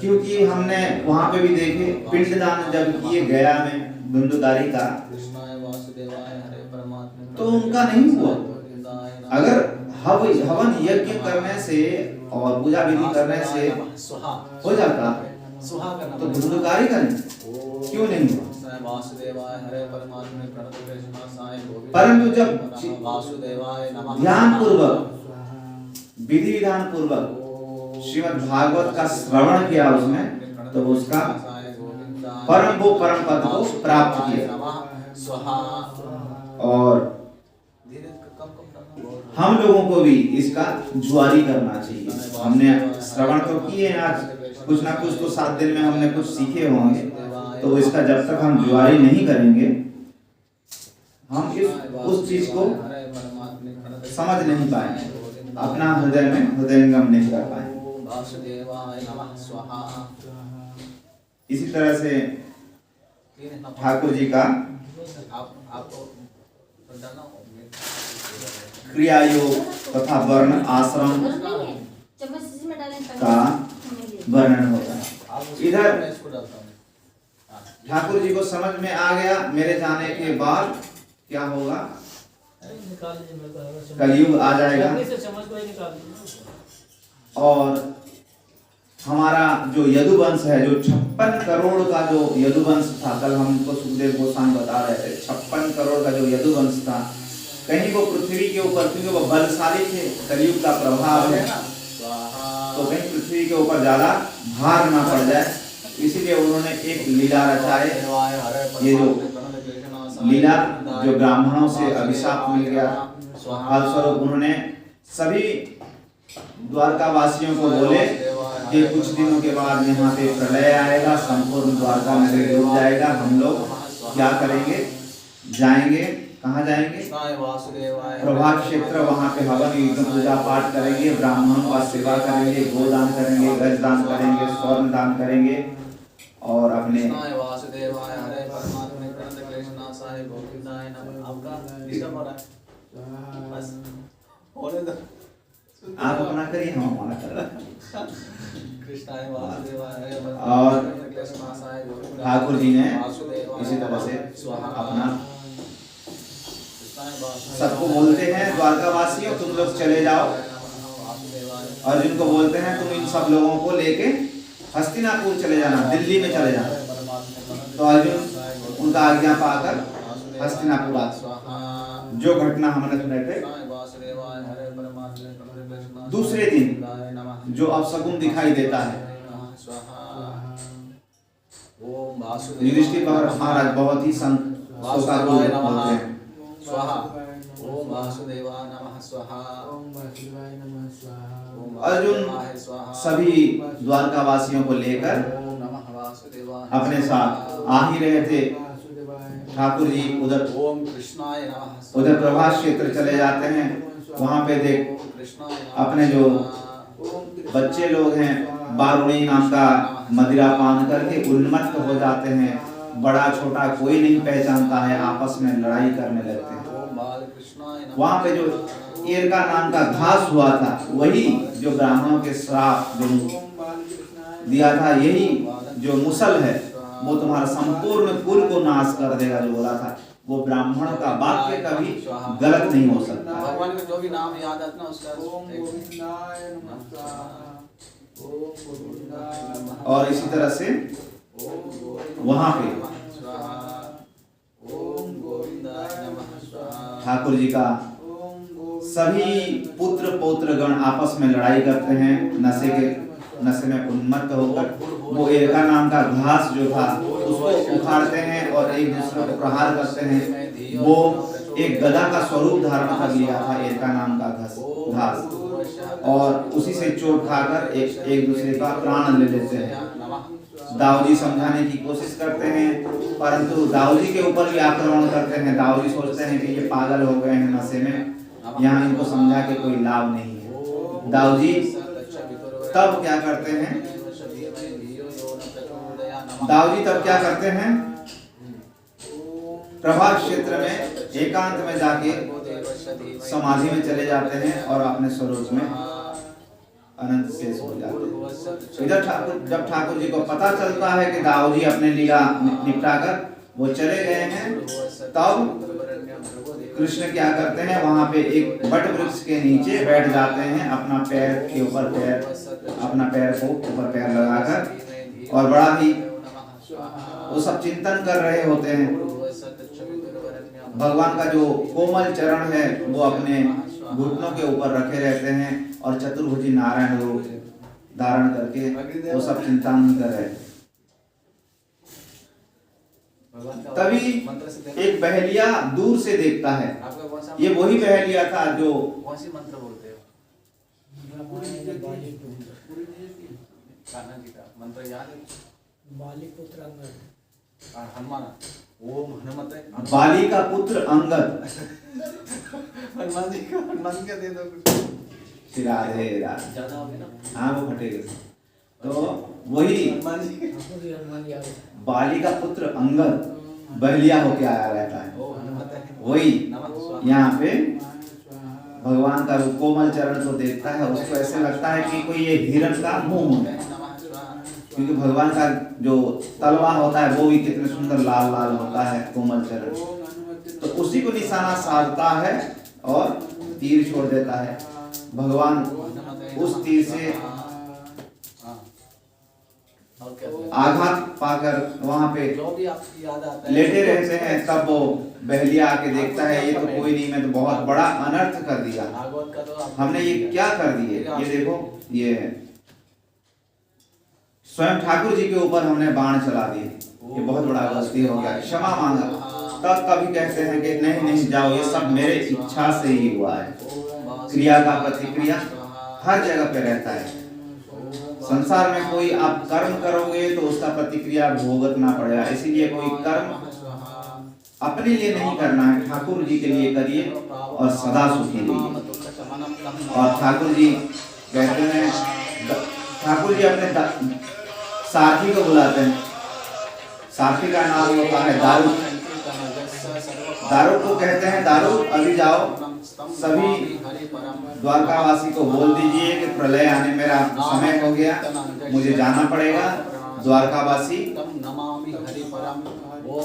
क्योंकि हमने वहां पे भी देखे पिंडदान जब किए गया में धुंधुदारी का तो उनका नहीं हुआ। अगर हवन यज्ञ करने से और पूजा विधि करने से हो जाता तो धुंधुकारी का नहीं, क्यों नहीं हुआ? परंतु जब ध्यान पूर्वक विधि विधान पूर्वक श्रीमद् भागवत का श्रवण किया उसमें तो उसका परम पद को प्राप्त किया। और हम लोगों को भी इसका जुआरी करना चाहिए। हमने श्रवण तो किए आज, कुछ ना कुछ तो 7 दिन में हमने कुछ सीखे होंगे, तो इसका जब तक हम जुआरी नहीं करेंगे हम उस चीज को समझ नहीं पाएंगे, अपना हृदय में हृदयंगम नहीं कर पाएंगे। इसी तरह से ठाकुर जी का क्रिया योग तथा वर्ण आश्रम का वर्णन होता है। इधर ठाकुर जी को समझ में आ गया मेरे जाने के बाद क्या होगा, कलयुग आ जाएगा और हमारा जो यदुवंश है, जो 56 करोड़ का जो यदुवंश था, कल हमको सुखदेव गोस्वामी बता रहे थे 56 करोड़ का जो यदुवंश था, कहीं वो पृथ्वी के ऊपर, क्योंकि वो बलशाली थे, कलयुग का प्रभाव है तो कहीं पृथ्वी के ऊपर ज्यादा भार ना पड़ जाए, इसीलिए उन्होंने एक लीला रचाए। ये जो लीला जो ब्राह्मणों से अभिशाप मिल गया, फलस्वरूप उन्होंने सभी द्वारका वासियों को बोले कि कुछ दिनों के बाद यहाँ पे प्रलय आएगा, संपूर्ण द्वारका नगरी डूब जाएगा। हम लोग क्या करेंगे, जाएंगे, कहाँ जाएंगे, प्रभात क्षेत्र, वहाँ पे हवन यज्ञ पूजा पाठ करेंगे, ब्राह्मणों का सेवा करेंगे, गोदान करेंगे, गजदान करेंगे, स्वर्ण दान करेंगे और अपने आप अपना करिए, हम हमारा कर रहे हैं। और ठाकुर जी ने इसी तरह से अपना सबको बोलते हैं द्वारका वासियों तुम लोग चले जाओ, अर्जुन को बोलते हैं तुम इन सब लोगों को लेके हस्तिनापुर चले जाना, दिल्ली में चले जाना। तो अर्जुन उनका आज्ञा पाकर हस्तिनापुर आते। जो घटना हमने सुने थे, दूसरे दिन जो अपशकुन दिखाई देता है ओम वासुदेवाय युधिष्ठिर महाराज बहुत ही शोकाकुल वासुदेवाय होते नमः हैं। स्वाहा। ओम वासुदेवाय नमः स्वाहा। अर्जुन सभी द्वारकावासियों को लेकर ओम नमः वासुदेवाय अपने साथ आ ही रहे थे। ठाकुर जी उधर ओम कृष्णाय नमः उधर प्रभास क्षेत्र चले जाते हैं। वहां पे देख ओम कृष्णाय नमः अपने जो बच्चे लोग हैं बारुणी नाम का मदिरा पान करके उन्मत्त हो जाते हैं। बड़ा छोटा कोई नहीं पहचानता है, आपस में लड़ाई करने लगते हैं। ओम बालकृष्णाय नमः। वहां पे जो एरका नाम का घास हुआ था वही जो ब्राह्मणों के श्राप जो दिया था, यही जो मुसल है वो तुम्हारा संपूर्ण कुल को नाश कर देगा जो बोला था। वो ब्राह्मणों का वाक्य कभी गलत नहीं हो सकता। भगवान का जो भी नाम याद आता ना उसका और इसी तरह से वहां पे ठाकुर जी का सभी पुत्र पौत्र गण आपस में लड़ाई करते हैं। नशे में उन्मत्त होकर वो एरका नाम का घास जो था उसको उखाड़ते हैं और एक दूसरे को प्रहार करते हैं। वो एक गदा का स्वरूप धारण कर लिया था एरका नाम का घास, और उसी से चोट खाकर एक दूसरे का प्राण ले लेते हैं। दाऊजी समझाने की कोशिश करते हैं परंतु दाऊजी के ऊपर भी आक्रमण करते हैं। दाऊजी सोचते हैं कि ये पागल हो गए हैं नशे में, यहाँ इनको समझा के कोई लाभ नहीं है। दाऊजी तब क्या करते हैं, दाऊजी तब क्या करते हैं, प्रभास क्षेत्र में एकांत में जाके समाधि में चले जाते हैं और अपने स्वरूप में अनंत शेष हो जाते हैं। इधर जब ठाकुर जी को पता चलता है कि दाऊजी अपने लीला निपटाकर वो चले गए हैं, तब कृष्ण क्या करते हैं, वहां पे एक बट वृक्ष के नीचे बैठ जाते हैं, अपना पैर के ऊपर पैर, अपना पैर को ऊपर पैर लगाकर, और बड़ा ही वो सब चिंतन कर रहे होते हैं। भगवान का जो कोमल चरण है वो अपने घुटनों के ऊपर रखे रहते हैं और चतुर्भुजी नारायण रूप धारण करके वो सब चिंता नहीं कर रहे। तभी एक बहेलिया दूर से देखता है, ये वही बहेलिया था जो कौन सी मंत्र बोलते हो? कान्हा जी का मंत्र याद है? बाली पुत्र अंगद और हनुमान ओम हनुमत बाली का पुत्र अंगद। हनुमान जी का हनुमान क्या दे दो कुछ राधे राधे। ज्यादा हो गया ना। हाँ वो फटेगा। तो वही हनुमान जी हनुमान याद बाली का पुत्र अंगद बहलिया होके आया रहता है। ओ हनुमत वही नमः यहाँ पे भगवान का रूप कोमल चरण को देखता है, उसको ऐसे लगता है कि कोई ये हिरण का मुंह है, क्योंकि भगवान का जो तलवा होता है वो भी कितने सुंदर लाल लाल होता है कोमल चरण। तो उसी को निशाना साधता है और तीर छोड़ देता है। भगवान उस तीर से आघात पाकर वहां पे जो भी आपकी याद आता है लेटे रहते हैं। तब वो बहलिया आके देखता है ये तो कोई नहीं, मैं तो बहुत बड़ा अनर्थ कर दिया, भागवत का तो हमने ये क्या कर दिए। ये देखो ये स्वयं ठाकुर जी के ऊपर हमने बाण चला दिए, ये बहुत बड़ा गलती हो गया, क्षमा मांगा। तब कभी कहते हैं कि नहीं नहीं जाओ, ये सब मेरे इच्छा से ही हुआ है। क्रिया का प्रतिक्रिया हर जगह पे रहता है। संसार में कोई आप कर्म करोगे तो उसका प्रतिक्रिया भुगतना पड़ेगा, इसीलिए कोई कर्म अपने लिए नहीं करना है, ठाकुर जी के लिए करिए और सदा सुखी रहिए। और ठाकुर जी कहते हैं, ठाकुर जी अपने साथी को बुलाते हैं, साथी का नाम होता है दारू। दारू को कहते हैं, दारू अभी जाओ सभी द्वारकावासी को बोल दीजिए कि प्रलय आने मेरा समय हो गया, मुझे जाना पड़ेगा। द्वारकावासी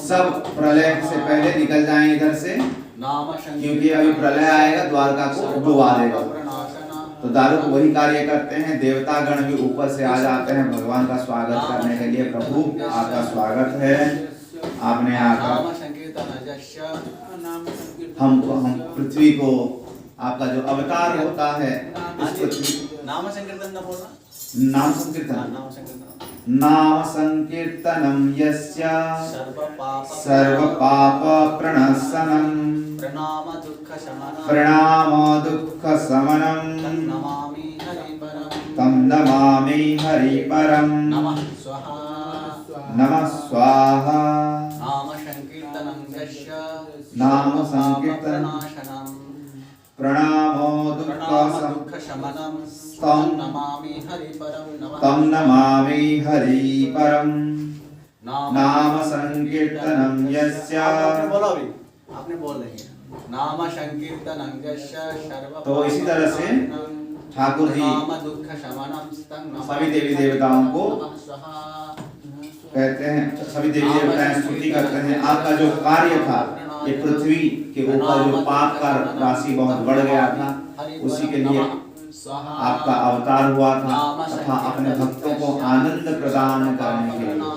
सब प्रलय से पहले निकल जाएं इधर से, क्योंकि अभी प्रलय आएगा, द्वारका को डुबा देगा। तो दारू वही कार्य करते हैं। देवतागण भी ऊपर से आ जाते हैं भगवान का स्वागत करने के लिए। प्रभु आपका स्वागत है, आपने आकर हम पृथ्वी को, आपका जो अवतार होता है इस पृथ्वी, नाम संकीर्तन ना बोलना, नाम संकीर्तन, नाम संकीर्तन नाम संकीर्तनं यस्य सर्व पाप प्रणशनं प्रणाम दुःख शमनं तं नमामि हरिपरं नमः स्वाहा नाम संकीर्तनं प्रणामो दुःख शमनं तं नमामि हरिपरं नाम संकीर्तनं यस्य। आपने बोल रही है नाम संकीर्तनं यस्य सर्व। तो इसी तरह से ठाकुर जी सभी देवी देवताओं को कहते हैं, सभी देवी देवताएं स्तुति करते हैं। आपका जो कार्य था ये पृथ्वी के ऊपर जो पाप का राशि बहुत बढ़ गया था, उसी के लिए आपका अवतार हुआ था तथा अपने भक्तों को आनंद प्रदान करने के लिए।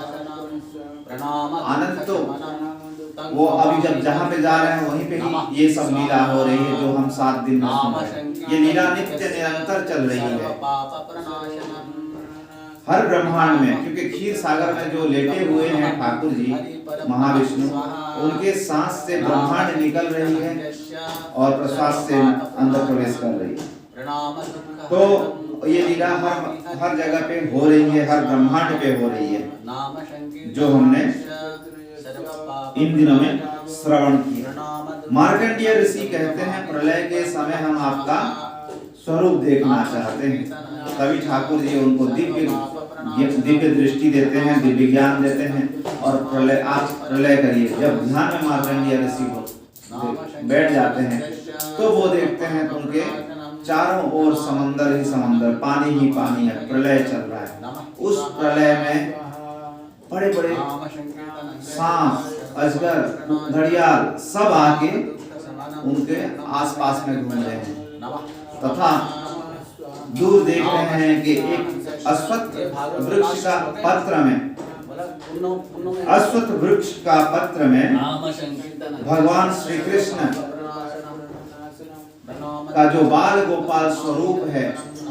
आनंद तो वो अभी जब जहाँ पे जा रहे हैं वहीं पे ही ये सब लीला हो रही है जो हम 7 दिन में सुन रहे हैं। ये लीला नित्य निरंतर चल रही है हर ब्रह्मांड में, क्योंकि क्षीर सागर में जो लेटे हुए हैं ठाकुर जी महाविष्णु, उनके सांस से ब्रह्मांड निकल रही है और प्रश्वास से अंदर प्रवेश कर रही है। तो ये लीला हर जगह पे हो रही है, हर ब्रह्मांड पे हो रही है, जो हमने इन दिनों में श्रवण किया। मार्कंडेय ऋषि कहते हैं प्रलय के समय हम आपका स्वरूप देखना चाहते हैं, तभी ठाकुर जी उनको दिव्य दृष्टि देते हैं, दिव्य ज्ञान देते हैं और आप प्रलय करिए। जब ध्यान में मार्कंडेय ऋषि को बैठ जाते हैं तो वो देखते हैं तो उनके चारों ओर समंदर ही समंदर, पानी ही पानी है, प्रलय चल रहा है। उस प्रलय में बड़े बड़े सांप, अजगर, घड़ियाल सब आके उनके आसपास में घूम रहे हैं तथा दूर देख रहे हैं कि एक अश्वत्थ वृक्ष का पत्र में भगवान श्री कृष्ण का जो बाल गोपाल स्वरूप है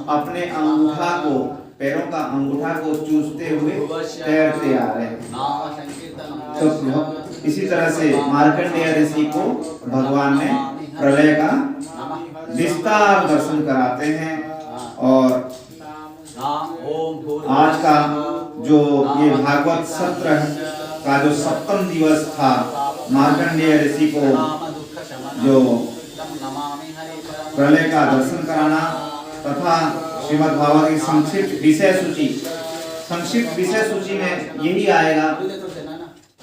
अपने अंगूठा को, पैरों का अंगूठा को चूसते हुए तैरते आ रहे हैं। तो इसी तरह से मार्कंडेय ऋषि को भगवान ने प्रलय का विस्तार दर्शन कराते हैं। और आज का जो ये भागवत सत्र का जो 7वां दिवस था, मार्कंडेय ऋषि को जो प्रलय का दर्शन कराना तथा श्रीमद् भागवत की संक्षिप्त विषय सूची में यही आएगा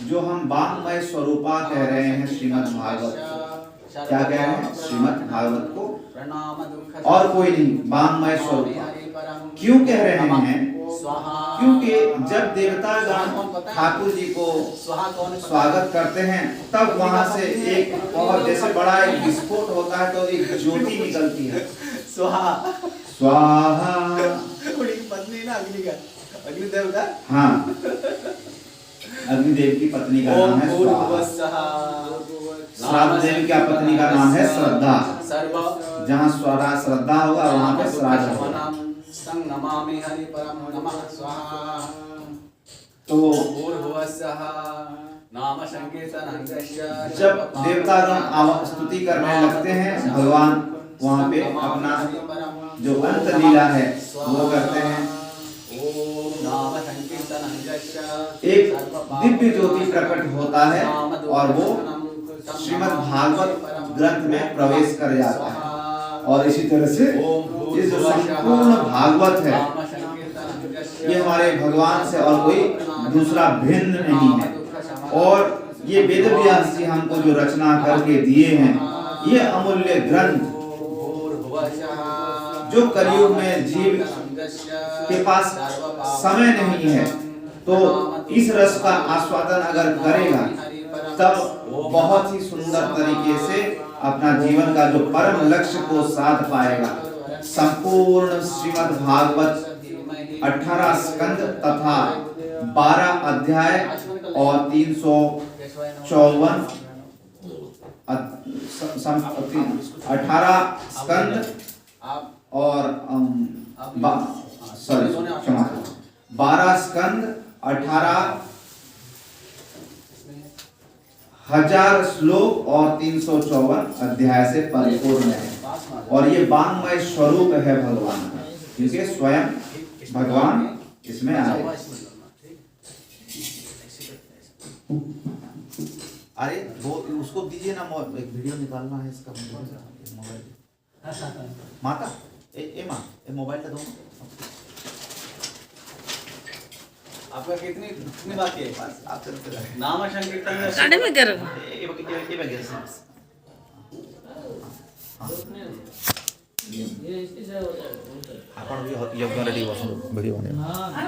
जो हम वाङ्मय स्वरूपा कह रहे हैं। श्रीमद् भागवत क्या कह रहे हैं? श्रीमद् भागवत को और कोई नहीं, वाङ्मय स्वरूपा। क्यों कह रहे हैं? क्योंकि जब देवतागण ठाकुर जी को स्वागत करते हैं तब वहां से एक बहुत जैसे बड़ा एक विस्फोट होता है तो एक ज्योति निकलती है। स्वाहा स्वाहा पत्नी ना अग्निदेव का, हाँ अग्निदेव की पत्नी का नाम है स्वाहा। श्राद्ध देव की पत्नी का नाम है श्रद्धा। जहाँ श्रद्धा होगा वहाँ पे श्राद्ध होगा। तो जब देवतागण स्तुति करने लगते हैं भगवान वहाँ पे अपना जो अंत लीला है वो करते हैं। एक दिव्य ज्योति प्रकट होता है और वो श्रीमद् भागवत ग्रंथ में प्रवेश कर जाता है। और इसी तरह से ये जो संपूर्ण भागवत है ये हमारे भगवान से और कोई दूसरा भिन्न नहीं है। और ये वेद व्यास जी हमको जो रचना करके दिए हैं ये अमूल्य ग्रंथ, जो कलयुग में जीव के पास समय नहीं है तो इस रस का आस्वादन अगर करेगा तब बहुत ही सुंदर तरीके से अपना जीवन का जो परम लक्ष्य को साध पाएगा। संपूर्ण श्रीमद् भागवत 18 स्कंद तथा 12 अध्याय और 354 18 स्कंद और 12 स्कंद 18,000 श्लोक और 354 अध्याय से परिपूर्ण है। और ये वांगमय स्वरूप है भगवान का, क्योंकि स्वयं भगवान इसमें आए। अरे वो उसको दीजिए ना, एक वीडियो निकालना है इसका मोबाइल। माता ए माँ, ए मोबाइल दो। आपका कितनी बाकी है? आप चलते रहे। नाम संकीर्तन में गाड़ी में करो। आपण भी योग्य रेडी बसो वीडियो बने।